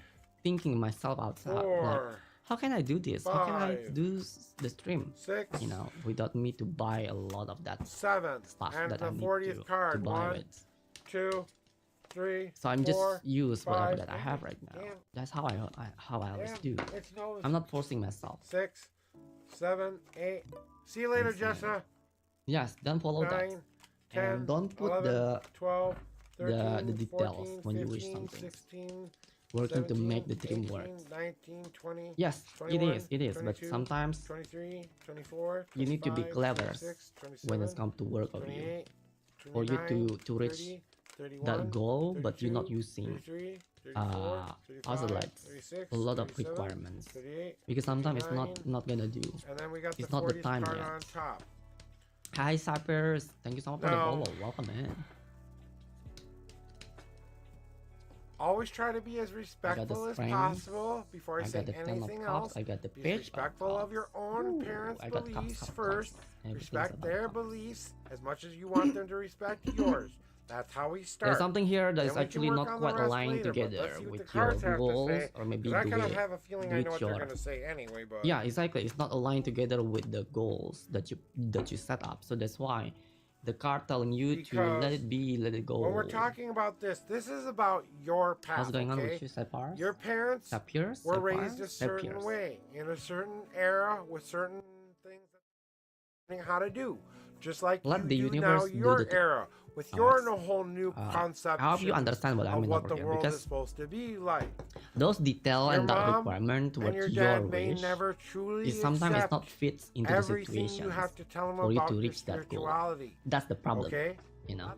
Thinking myself outside. 4. Like, how can I do this? 5, how can I do the stream? 6. You know, without me to buy a lot of that 7. stuff And that the I need 40th card. to buy 1, it. 2, 3. So I'm 4, just use whatever 5, that I have right now. Damn. That's how I always do. No, I'm not forcing myself. 6, 7, 8. See you later, Jessa. Yes, don't follow 9, that. 10, And don't put 11, 12, 13, the details 14, when 15, you wish something. 16, Working 17, to make the dream 18, work. 19, 20, Yes, 21, it is. 22, But sometimes 23, 24, you need to be 25, clever 26, 27, when it's come to work of you. 28, For you 29, to reach 30, 31, that goal, but you're not 32, using 33, also like 36, a lot of 37, requirements 38, because sometimes it's 39, not gonna do. and then we got It's the not the 40th time card yet. on top. Hi Cypers, thank you so much for the Now- follow. Welcome in. Always try to be as respectful as frame. possible before I I say got the 10 of anything cups. else. I got the Be page respectful of your own Ooh, parents' I got cups, beliefs cups, first. cups. Everything's Respect about their cups. beliefs as much as you want them to respect yours. That's how we start. There's something here that Then is we can actually work not on the quite rest aligned later, but together let's see what the with your cards have to goals, say, or maybe 'cause I the kind of way have a feeling I with know what your they're gonna say anyway. But yeah, exactly. It's not aligned together with the goals that you set up. So that's why the card telling you to let Because it be, let it go. when we're talking about this is about your path. What's going on okay? with you, Sapars? Your parents Sapires? were raised a certain Sapires. way in a certain era with certain things that how to do, just like Let the you do universe now do your the thing. era with your whole new concept I hope you understand what I of mean what over the here, world is because supposed to be like. those detail Your and that mom requirement and towards your your dad may wish never truly is sometimes it's accept not fits into the everything situation you have to tell them for you about to your reach that goal. spirituality. That's the problem. Okay, You know,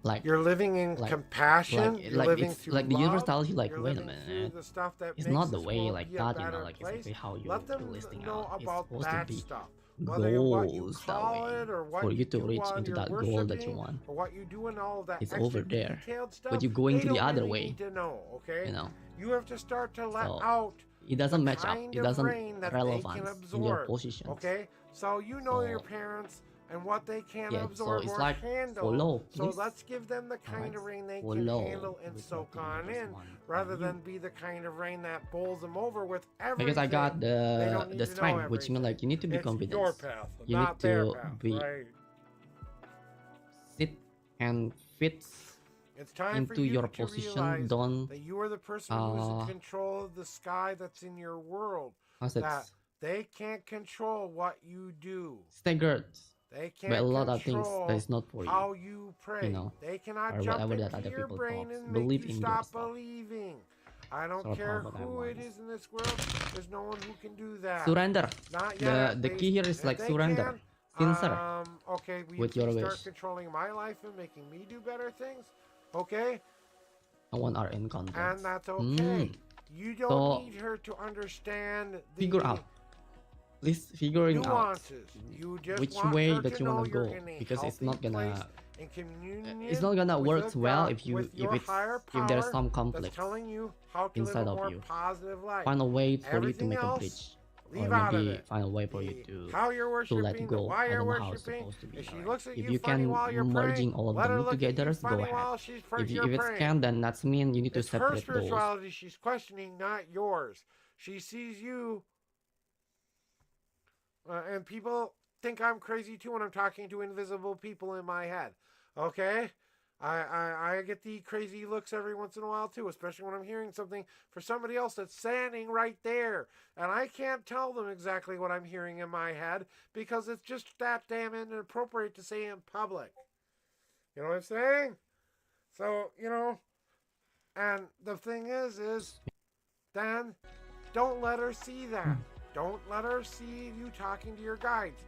like you're living in compassion. You're living it's through like the universe love, tells you like, you're wait a living through minute, the stuff that it's makes not the this way world like be a that, you know, better like place. exactly how Let them you're listing know out. It's about supposed to that be stuff. Whether what you goals that call way it or what for you to do reach while into you're that goal that you worshiping, want. or what you do and all of that It's extra over there, detailed stuff, but you're going they to the don't other really way. need to know, okay? You know, You have to start to let so out it doesn't the match up. kind It of doesn't rain that they can relevance in your absorb, position. okay? So you know your So parents and what they can yeah, so absorb it's or like handle. follow, So please. let's give them the kind Alright, of rain they can follow handle and with soak what the on universe in, want rather from you. than be the kind of rain that bowls them over with everything. Because I got They don't need the to know strength, which means everything. like you need to be It's confident. your path, You not need their to path, be right? sit and fit It's time for into you your to position. realize Don't that you are the person who is in control of the sky that's in your world. That they can't control what you do. staggered They by a can't lot of things control that is not for how you. you pray. You know, They cannot or jump whatever that into other your people brain talks. and Believe make you in stop yourself. believing. I don't Sort of care what I who want. it is in this world. There's no one who can do that. Surrender. Not yet. The key here is If like they surrender. can, Sincere okay, will you with your please start wish. controlling my life and making me do better things? Okay? No one are in contact. And that's okay. You don't So, need her to understand the figure out. Please figuring out nuances. You just which want way her that to you know want to you're go, in a because it's healthy not place gonna in communion it's not gonna with work a well God, if you with your higher if there's power some that's conflict telling you how to inside live a of more you. positive life. Find a way for you to Everything make a else, bridge, leave or out of maybe it. find a way for you to How you're let worshiping, go. why I you're don't know how it's worshiping. supposed to be. If she Alright. looks at If you you funny can while you're merging praying, all of let her them look at together, you go funny ahead. while she's If you're it's praying. can, then that's mean you need to It's her separate those. spirituality she's questioning, not yours. She sees you, and people think I'm crazy too when I'm talking to invisible people in my head. Okay? I get the crazy looks every once in a while too, especially when I'm hearing something for somebody else that's standing right there. And I can't tell them exactly what I'm hearing in my head because it's just that damn inappropriate to say in public. You know what I'm saying? So, you know, and the thing is then don't let her see that. Don't let her see you talking to your guides.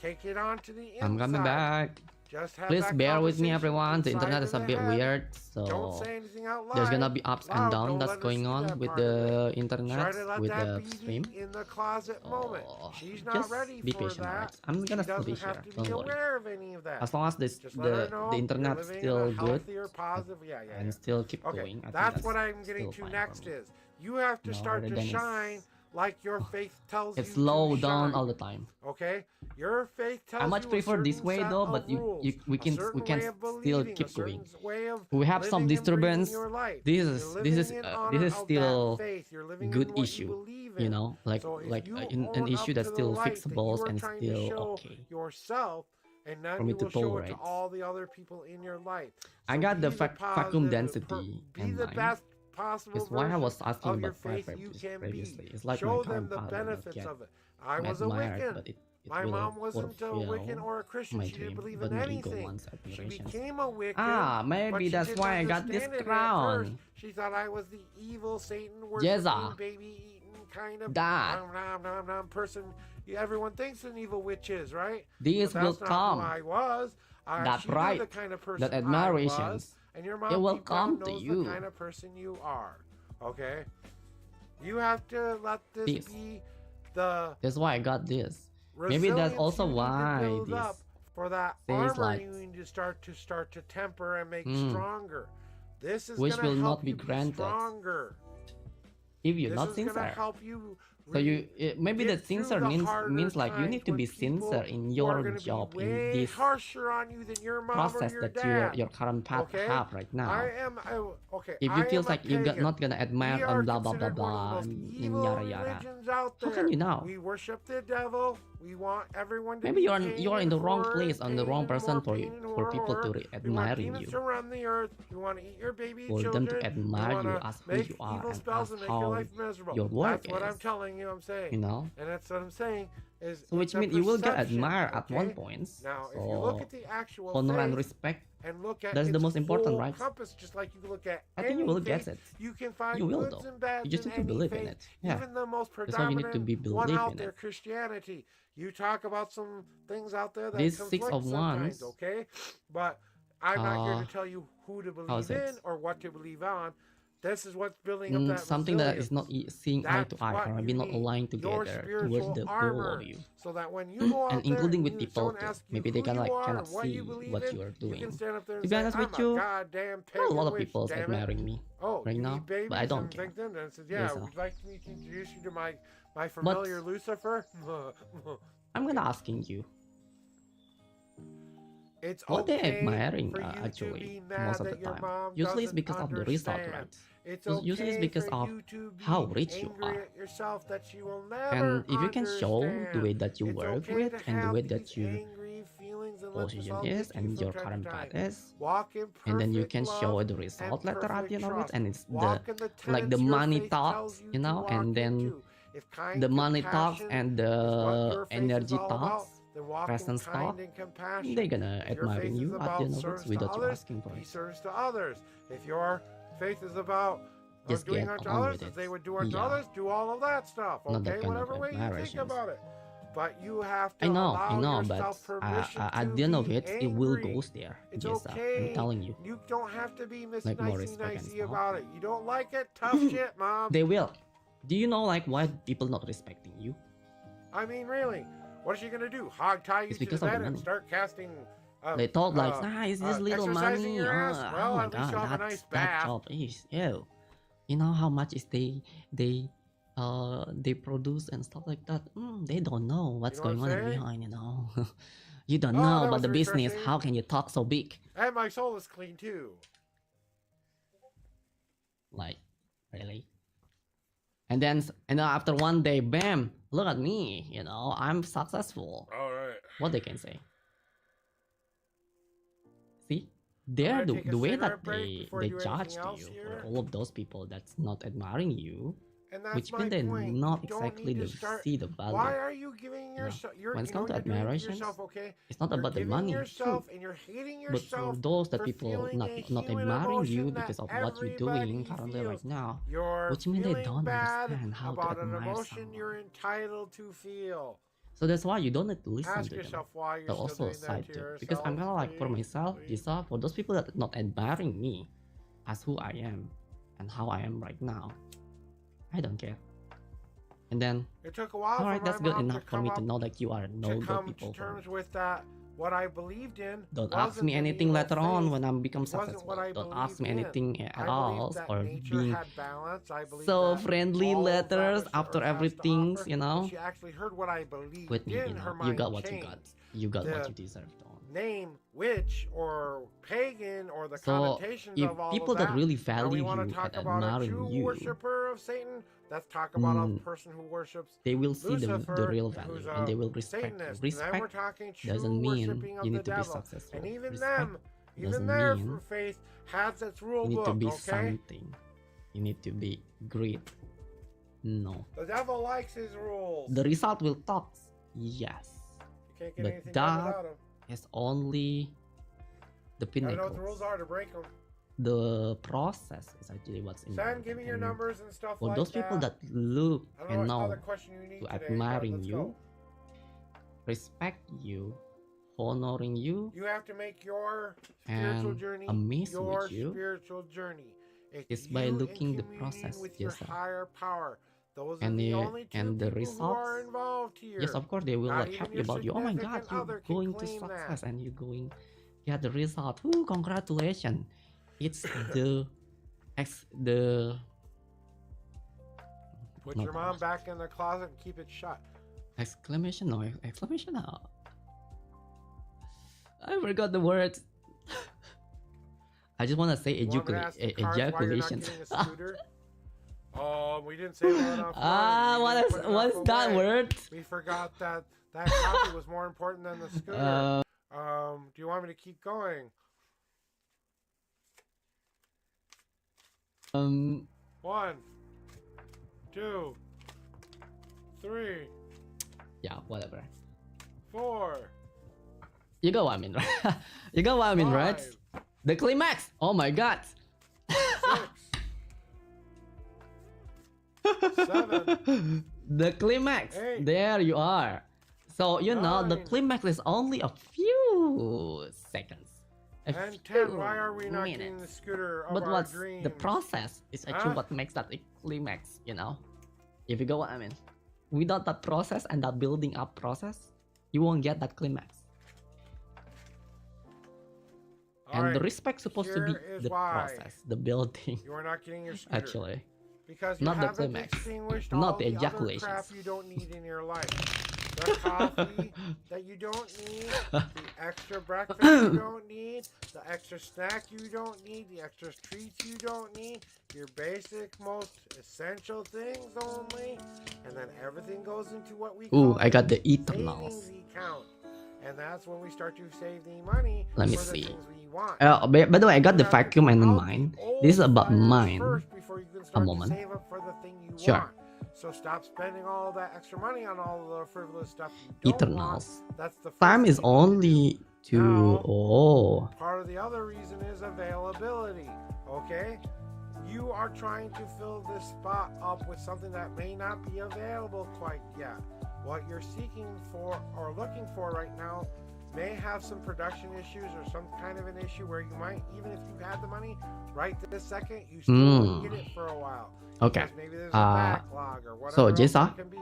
Take it on to the inside. I'm coming back. Just have Please that bear with me, conversation everyone. The inside internet in is a the bit head. weird, Don't so say anything out loud. there's gonna be ups and downs Don't that's let her going see on that with part of the it. internet, Try to let with that the be stream. in the closet moment. She's not Just ready be for patient, that. alright? I'm gonna She still be doesn't here. have to Don't be worry. aware of any of that. As long as this Just let her know the you're internet's living still in a good, healthier, positive, and still keep okay, going. I think that's what I'm getting still to fine next for me. is you have to No, start other to than shine like your faith tells you it's to low shine. down all the time. Okay, your faith tells I much you prefer a this certain way set though, of but rules, we a can certain still way of believing, keep a certain going. way of We have some living and breathing disturbance. your life. This You're is living in honor this is of still that faith. You're living good in what issue. you believe You in. know, like So if like you an own issue up that's to the still light that you fixable are and trying to still show okay yourself, and for then me you to will show it to tolerate. all the other people in your life. I So got the be vacuum positive, density be in the mind. best possible It's why I version was asking of your about my faith you can previously. be. It's like Show my them current the partner not benefits get of it. I was a admired, Wiccan. but it My will mom wasn't a fulfill Wiccan or a Christian. my She didn't dream, believe but in my ego anything. wants She admirations. became a Wiccan. Ah, but maybe she that's didn't why I got this understand it at first. crown. She thought I was the evil Satan Jezza. worshiping, baby eating kind of That. person. Everyone thinks an evil witch is, right? This But will that's not come. who I was. That She knew pride, the kind of person that I admiration, was. and your It mom will deep down come to knows the you. kind of person you are. Okay? You have to let this be the That's why I got this. Maybe resilience that's also you need to why build this up for that says armor like, you need to start to temper and make stronger. This is which gonna will help not be you be granted stronger. if you're This not is gonna sincere. help you So maybe get that through sincere the means harder like you times need to when be people sincere in who are your gonna be job, in way this harsher on you than your mom or process your that dad. your current path Okay? have right now. Okay. If I you feel am a like you're pagan. not gonna admire We are and blah blah blah considered one of the blah most and evil yada yada, religions out how there. can you know? We worship the devil. We want everyone to Maybe be you're in the wrong place, on the pain wrong and person more pain and for people horror. to We want admiring demons you, to run the earth. We want to eat your baby for them to children. We admire want you to as who make you are evil and spells as and make your how life miserable. your work That's what is. I'm telling you. I'm saying. You know. And that's what I'm saying. Is So which it's a means you will get perception, admired at one okay? point. Now, So if you look at the actual honor and faith respect, and look at that's the its most important, whole right? compass, just like you look at I think any you will faith, get it. you can find You will goods though. and bads You just in need to any believe faith, in it. Yeah. even the most That's why you need to predominant be one believe out in there, it. Christianity. You talk about some things out there that These six conflict of sometimes, wands, okay? But I'm not here to tell you who to how is believe in it? or what to believe on. This is what's building up that Something that is not resilience. seeing eye to That's eye, what or you maybe not need. aligned Your together towards spiritual the goal armor. of you. So that when you go And out there including and with people someone too. asks you Maybe they who you are cannot and what see you believe what in, you are you doing. can stand up there To and be say, honest I'm with a you, goddamn not a pagan lot of witch, people damn it. admiring me Oh, right you now, eat babies but I don't and care. think them? And I said, yeah, Yes, would you like me to introduce you to my familiar Lucifer? I'm gonna asking you, It's what they okay admiring for you to actually be most mad of the that your time. mom Usually it's doesn't because of the result, understand. right? It's Usually it's okay because for of you to be how rich you angry are. at yourself that you will And never if you can show the understand. way that you It's work okay with to and the have way these that your angry feelings and let this position all is get to you and from your time current to path time. is, Walk in and then you perfect can show love the and result later at perfect the end of it, trust. and it's Walk in the like the tenets your money faith talks, tells you you to know, walk and then into. If kind the money talks compassion and is what the your faith is energy all about, talks, then walk in presence kind talk, and compassion. they're gonna If your admiring faith is you at the about end of it service to without you others, asking for be it. service to others. If your faith is about Just doing get unto on others with as it. they would do unto Yeah, others, do all of that stuff. not that Okay, kind of whatever way you think admirations. about it. But you have I to know, allow but yourself permission to at the end of be it, it will angry. goes there. It's Yes, I'm okay. telling you, You don't have to be Miss like more Nicey respect and Nicey stuff. about it. You don't like it? Tough shit, Mom. They will. Do you know like why people not respecting you? I mean, really. What is she gonna do? Hog tie you It's to the because of the bed and money. start casting They thought like, it's just little exercising money. your ass? Well, Oh my at least god, you'll have a nice that bath. job is ew. You know how much is they produce and stuff like that. They don't know what's You know going what on I'm in saying? behind. You know, you don't Oh, know that about was the business. refreshing. How can you talk so big? And my soul is clean too. Like, really? And then after one day, bam! Look at me. You know, I'm successful. All right. What they can say? See, I'm they're gonna the, take a the way that cigarette break before I they do judge anything to else you, here. or all of those people that's not admiring you, And that's which my means they're point. not You don't exactly need to to start. see the value. Why are you giving You know, yourself? You're, when you it know comes what to you're doing to admirations, yourself, okay? it's not You're about the giving money, yourself true. and you're hating But for yourself those that for people feeling not a not human admiring you emotion that because of what you're doing everybody currently feels. right now, You're which means they feeling don't bad understand how to about an admire emotion someone. you're entitled to feel. So that's why you don't need to listen Ask to them. yourself why you're But still also doing that side to too, yourself. because I'm kind of like for myself, Lisa, for those people that are not admiring me as who I am and how I am right now, I don't care. And then, It took a while alright, for that's my good mom enough for me to know that you are to no-go come people to for me. terms with that. What I believed in. Don't ask wasn't me the anything evil later on faith. when I become It wasn't successful. what I Don't ask me believed in. anything at I all, believed that or nature being had balance. I believed so that friendly all of that letters which the after earth has to everything, offer. you know. When she actually heard what I believed With me, in, you her know, you mind got what you changed. got. You got what The you deserved on. name witch or pagan or the So connotations if of all people of that. that really Now we value want you to talk and about a admiring true you, worshiper of Satan. Let's talk about a person who worships they will see the Lucifer, real who's value a and they will respect you. Satanist. And then we're Respect talking true doesn't mean worshiping of you the need to be devil. successful. And even Respect them, even doesn't their mean faith has its rule you need to book, be okay? something. You need to be great. No. The devil likes his rules. The result will talk. Yes. You can't get But anything done that without him. is only the I don't know what the pinnacle. rules are to break them. The process is actually what's important. Son, give me your numbers and stuff For like those people that. that look I don't and know what know other question you need to today, but admiring let's you, go. respect you, honoring you You have to make your spiritual and journey amazed your with you spiritual journey. is It's by you in looking the communion process, with your Jessa. higher power. Those are And the the only two and the people who results, are involved here. yes, of course they will Not like even happy your about you. Oh my god, significant you're other can going to claim success that. and you're going get the result. Ooh, congratulations. It's the the Put not your the mom word. back in the closet and keep it shut. Exclamation no exclamation no. I forgot the word. I just want to say You want me to ask the cards why you're not ejaculation. getting a scooter? Oh, we didn't save enough money. Ah, We didn't put enough what is that away. word? We forgot that coffee was more important than the scooter. Do you want me to keep going? One, two, three, yeah, whatever. 4. You got what I mean, right? You got what I mean, right? 5, The climax. Oh my god. 6, 7. The climax. 8, There you are. So you know the 9, climax is only a few seconds. And 10. Why are we not getting the minutes. scooter of But our what's dreams? the process is actually Huh? what makes that a climax, you know? If you go what I mean. Without that process and that building up process, you won't get that climax. And the respect supposed to be Here is the why process, the building, you are not getting your scooter. actually. Because you Not the haven't climax, extinguished not all the the other ejaculations. crap you don't need in your life. The coffee that you don't need, the extra breakfast you don't need, the extra snack you don't need, the extra treats you don't need, your basic, most essential things only, and then everything goes into what we Ooh, call I got the savings Eternals. account. And that's when we start to save the money Let me for the see. things we want. By the way, I got You the have to vacuum put and the out mine. old This is about fires mine. first before you can A start to moment. save up for the thing you Sure. want. So stop spending all that extra money on all the frivolous stuff you don't Eternals. want. That's the first Time is thing you need to do. only to Now, part of the other reason is availability. Okay? You are trying to fill this spot up with something that may not be available quite yet. What you're seeking for or looking for right now may have some production issues or some kind of an issue where you might, even if you had the money right this second, you still wouldn't get it for a while. Okay. Because maybe there's a backlog or whatever So else Jessa, it can be.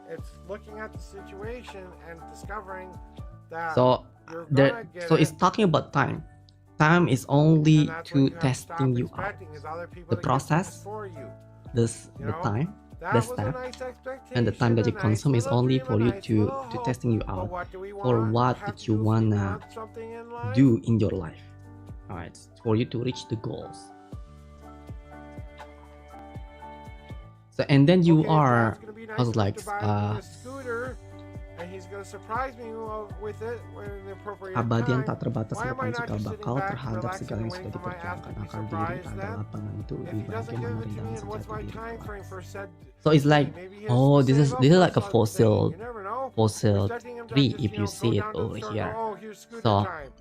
It's looking at the situation and discovering that so you're gonna get it's talking about time. Time is only and that's what to you have to testing stop you out. expecting is other people The to get things process, for you. this You the know? time, That the was a step, nice expectation, and the time that you a nice consume is little only dream, for a you nice to little hope. testing you But out what do we for want? what Have that to you do if we wanna want something in life? do in your life. Alright, for you to reach the goals. So and then you Okay, are, Dad's gonna be I nice was enough like, to buy me a scooter, and he's gonna surprise me with it when the appropriate abadian time. tak terbatas Why am I bukan not cikal just sitting bakal back, terhadap relaxing, segala and yang waiting sudah for my ass diperjuangkan to be akal diri surprised pada then? lapangan itu If lebih he doesn't bahagia give it to memerintah me, and what's sejati my diri time kelak. frame for said So it's thing? like, Maybe he has oh, to this save up is for like a some thing. fossil You never know. fossil Expecting him to tree just, if you go see it down to the over store and here. go, oh, here's scooter So time.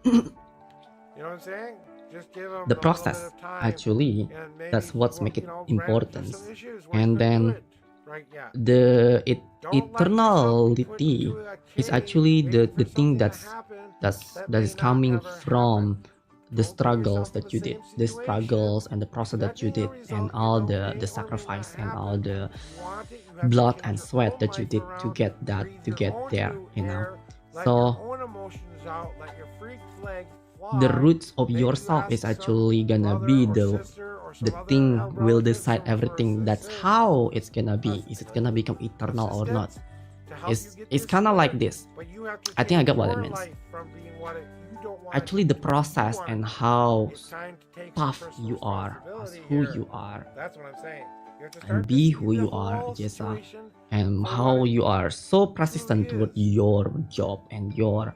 You know what I'm saying? Just give him the a little bit process of time, actually, and maybe that's he what's will, make it ran into important. some issues, And wasn't gonna do then it right yet. the Don't let yourself be put eternality into a is cage actually waiting the for thing something to happen that that may is not coming ever from happen. the Don't put struggles yourself in that the you did, same the situation, struggles and the process that you expecting a did, and result you all know the may or may not sacrifice and all happen. the You want it, you have to blood change and your sweat own that you life did to around, get that, breathe to your get own there, new you know. air, let your So own emotions out, let your freak flag the fly. roots of Maybe you yourself ask is some actually gonna brother be or sister or the some other thing will relatives decide for everything. That's assistance, how it's gonna be. Is it gonna become eternal or not? assistance to help you get It's this kind of like scooter, this. but you have to I think I change got what it your means. life from being what you don't want Actually, it the to what you process want and it to be. how It's time to take some tough personal you are as responsibility who here. you are That's what I'm saying. You have to and start to be see who the you are, whole Jessa, situation and for how what it you are so truly persistent toward is. your job and your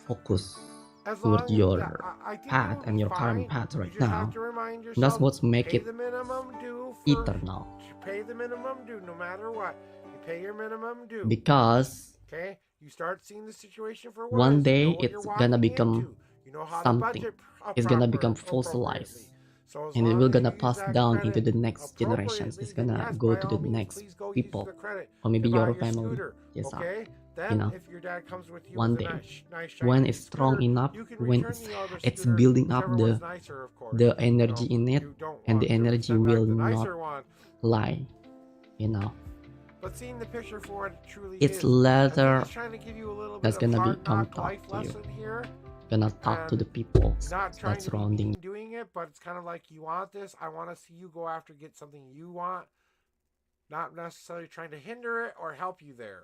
focus As toward long as your I think path you'll and be your current fine. path You right just have now. to remind And that's yourself, what's make pay it the minimum due eternal. pay the minimum due no matter what. You pay your minimum due. Because Okay? You start seeing the situation for what one it is. You day know what it's you're gonna walking become into. You know how to something. budget It's gonna become appropriately. fossilized. So as And it long will as gonna you use pass that down into credit the next generations. appropriately, It's then gonna yes, go by to all the means, next please go use people, the credit or maybe to buy your your family. scooter. Yes, Okay? Then, know, if your dad comes with you one with a day nice shiny when new it's strong scooter, enough, you can when return the other it's scooter, building up whichever one's nicer, of course. the energy in it, You don't and the want to energy send will back the not nicer one. lie, you know. But seeing the picture for what it truly It's is, I think later he's trying to give you a little that's bit of gonna hard become knock talk life to you, lesson here. gonna talk to And the people not that's trying to be surrounding mean doing it, but it's kind of like, you want this, I want to see you go after get something you want, not necessarily trying to hinder it or help you there.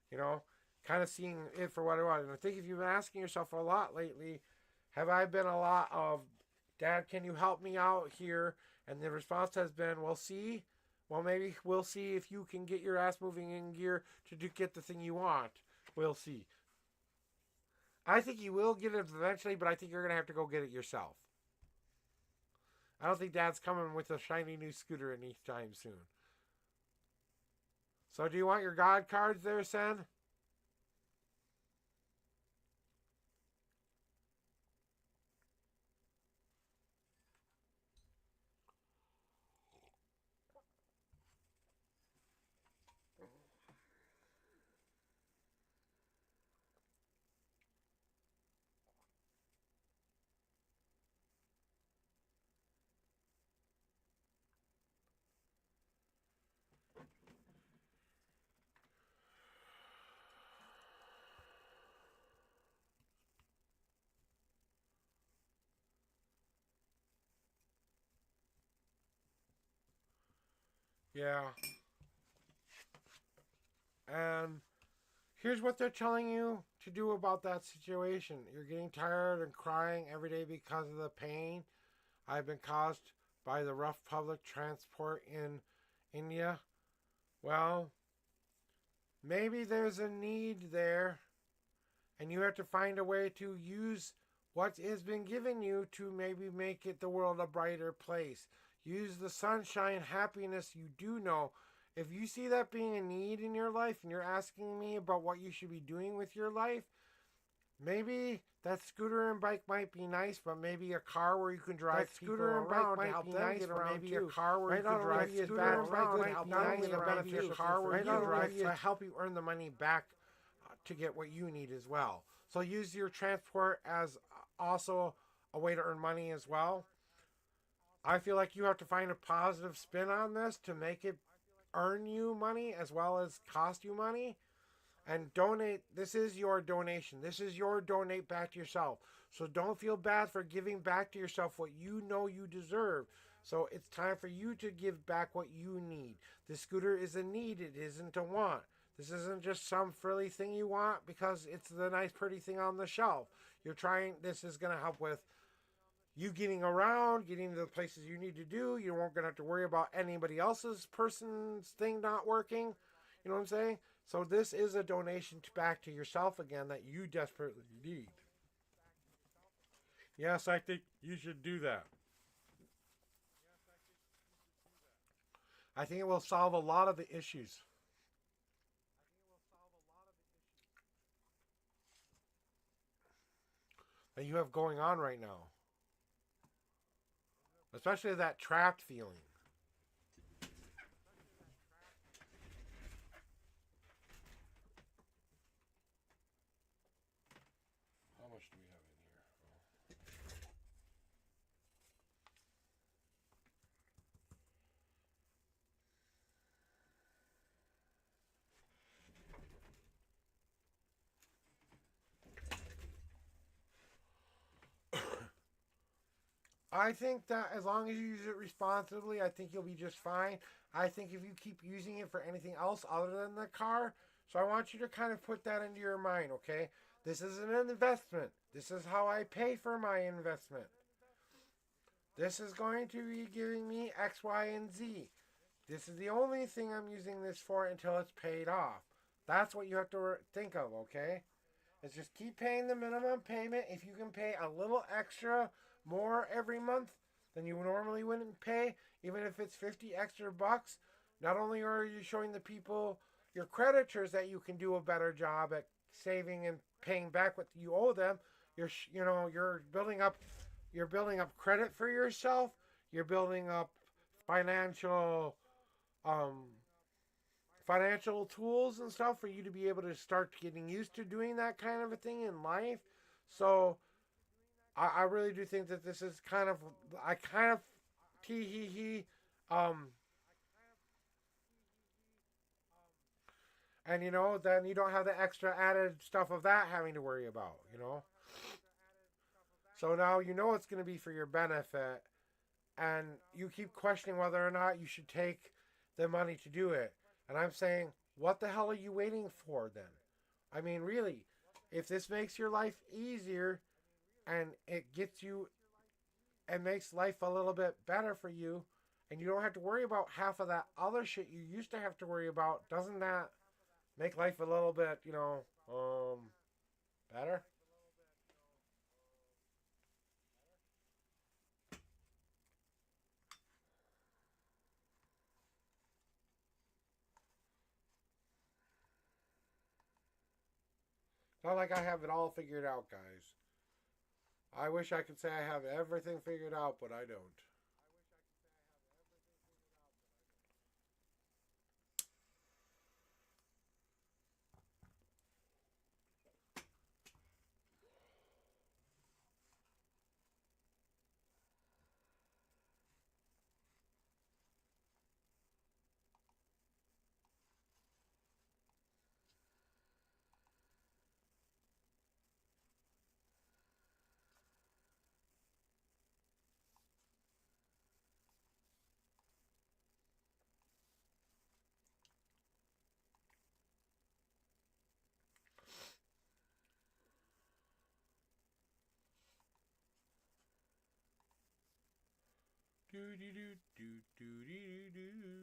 You know, kind of seeing it for what it was. And I think if you've been asking yourself a lot lately, have I been a lot of, Dad, can you help me out here? And the response has been, we'll see. Well, maybe we'll see if you can get your ass moving in gear to get the thing you want. We'll see. I think you will get it eventually, but I think you're going to have to go get it yourself. I don't think Dad's coming with a shiny new scooter anytime soon. So do you want your God cards there, Sen? Yeah. And here's what they're telling you to do about that situation. You're getting tired and crying every day because of the pain I've been caused by the rough public transport in India. Well, maybe there's a need there, and you have to find a way to use what has been given you to maybe make it the world a brighter place. Use the sunshine, happiness you do know. If you see that being a need in your life and you're asking me about what you should be doing with your life, maybe that scooter and bike might be nice, but maybe a car where you can drive scooter and bike might be nice, get around maybe too. A car where you can drive scooter and bike might be nice, a beneficial car where you can drive to help you earn the money back to get what you need as well. So use your transport as also a way to earn money as well. I feel like you have to find a positive spin on this to make it earn you money as well as cost you money. And donate. This is your donation. This is your donate back to yourself. So don't feel bad for giving back to yourself what you know you deserve. So it's time for you to give back what you need. This scooter is a need, it isn't a want. This isn't just some frilly thing you want because it's the nice pretty thing on the shelf. You're trying, this is going to help with you getting around, getting to the places you need to do. You won't going to have to worry about anybody else's person's thing not working. You know what I'm saying? So this is a donation back to yourself again that you desperately need. Yes, I think you should do that. I think it will solve a lot of the issues that you have going on right now, especially that trapped feeling. How much do we have in here? I think that as long as you use it responsibly, I think you'll be just fine. I think if you keep using it for anything else other than the car, so I want you to kind of put that into your mind, okay? This is an investment. This is how I pay for my investment. This is going to be giving me X, Y, and Z. This is the only thing I'm using this for until it's paid off. That's what you have to think of, okay? Is just keep paying the minimum payment. If you can pay a little extra more every month than you normally wouldn't pay, even if it's 50 extra bucks, not only are you showing the people, your creditors, that you can do a better job at saving and paying back what you owe them, you're building up credit for yourself, you're building up financial um financial tools and stuff for you to be able to start getting used to doing that kind of a thing in life. So I really do think that this is kind of, I kind of, tee hee hee, um, and then you don't have the extra added stuff of that having to worry about. So now you know it's going to be for your benefit, and you keep questioning whether or not you should take the money to do it. And I'm saying, what the hell are you waiting for then? I mean, really, if this makes your life easier and it gets you and makes life a little bit better for you, and you don't have to worry about half of that other shit you used to have to worry about, doesn't that make life a little bit, better? Not like I have it all figured out, guys. I wish I could say I have everything figured out, but I don't. Do do do do do do do.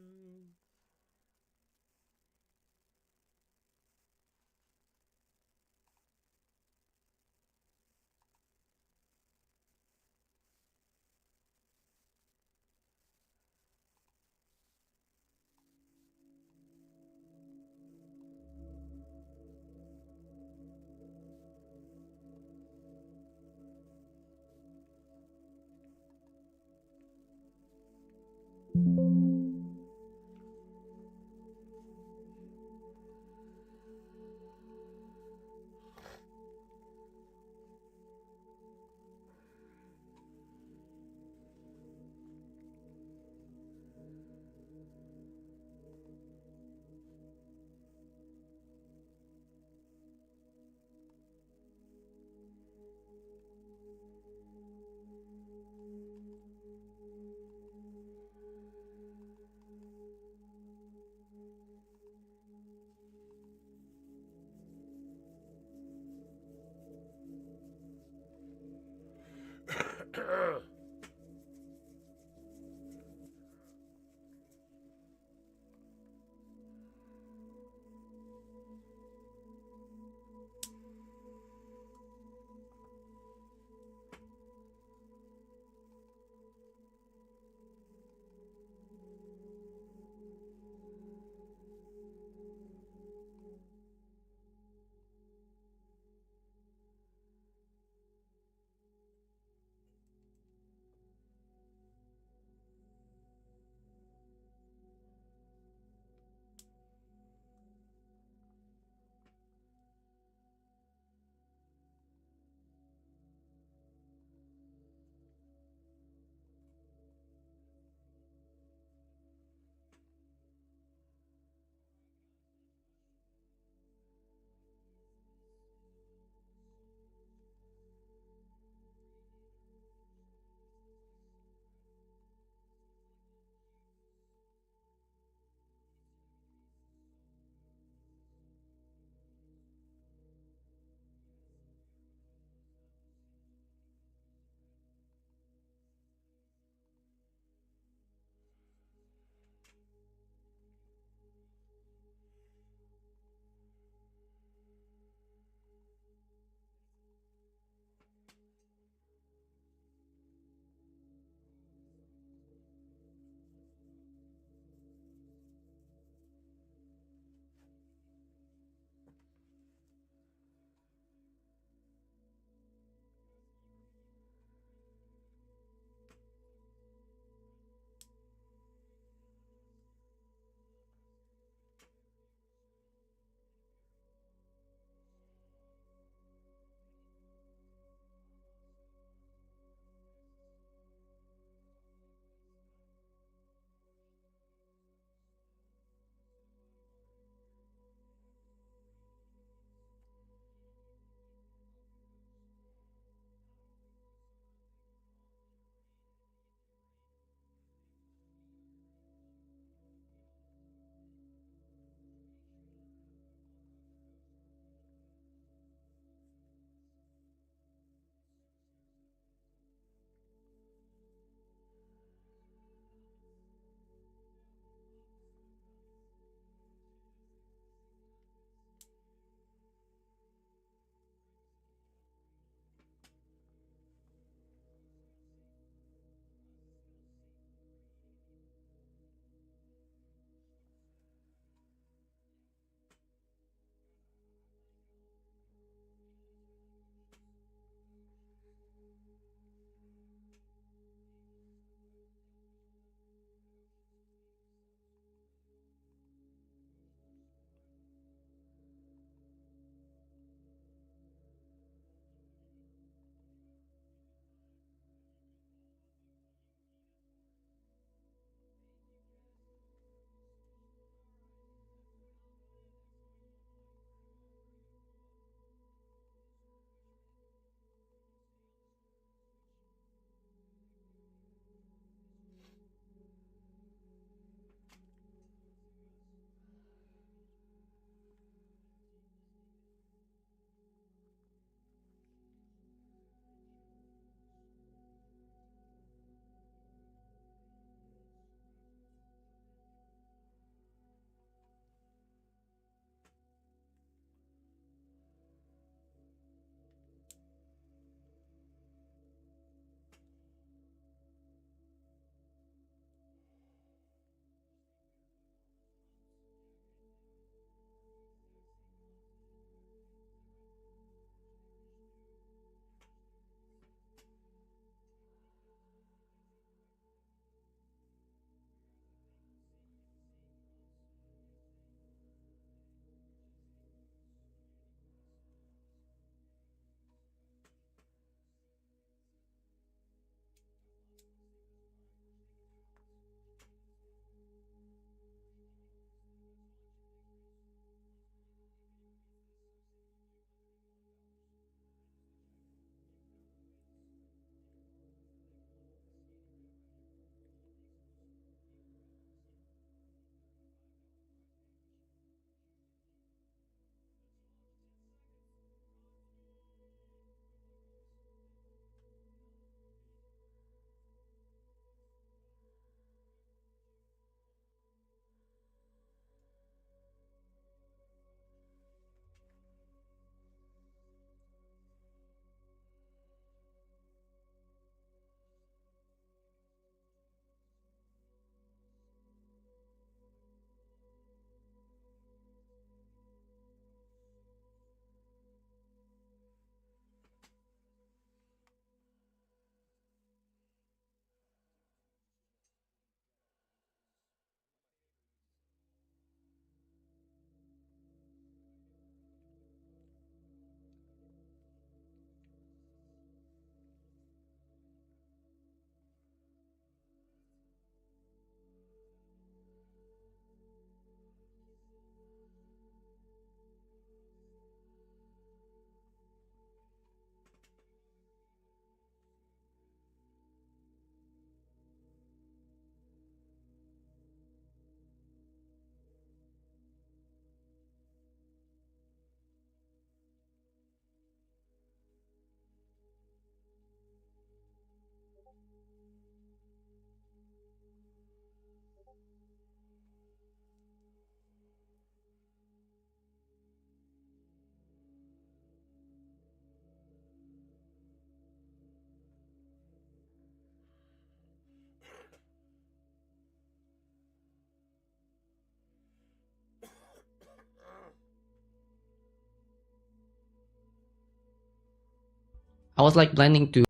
I was like planning to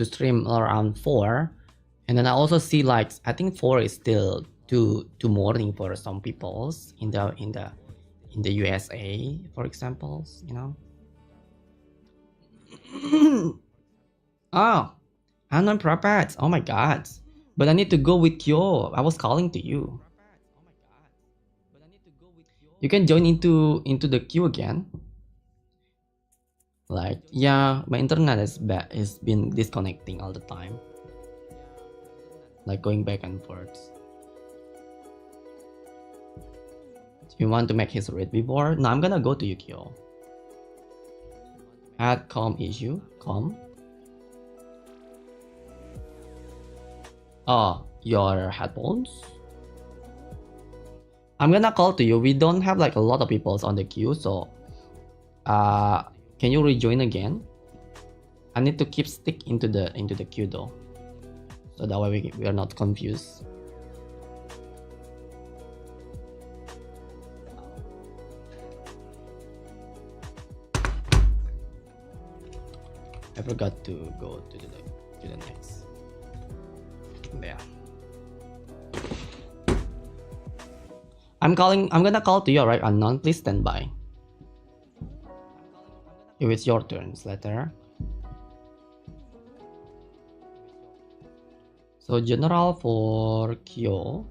stream around 4, and then I also see like I think 4 is still too morning for some peoples in the USA, for example, you know. Oh, unknown prophets. Oh my god. But I need to go with you. I was calling to you. You can join into the queue again. Like, yeah, my internet is been disconnecting all the time. Like going back and forth. You want to make his read before? No, I'm gonna go to Yukio. Add com issue. Com. Oh, your headphones? I'm gonna call to you. We don't have like a lot of people on the queue, so can you rejoin again? I need to keep stick into the queue though, so that way we are not confused. I forgot to go to the next. There. I'm gonna call to you, right? Unknown, please stand by. If it's your turn, Slater. So general for Kyo.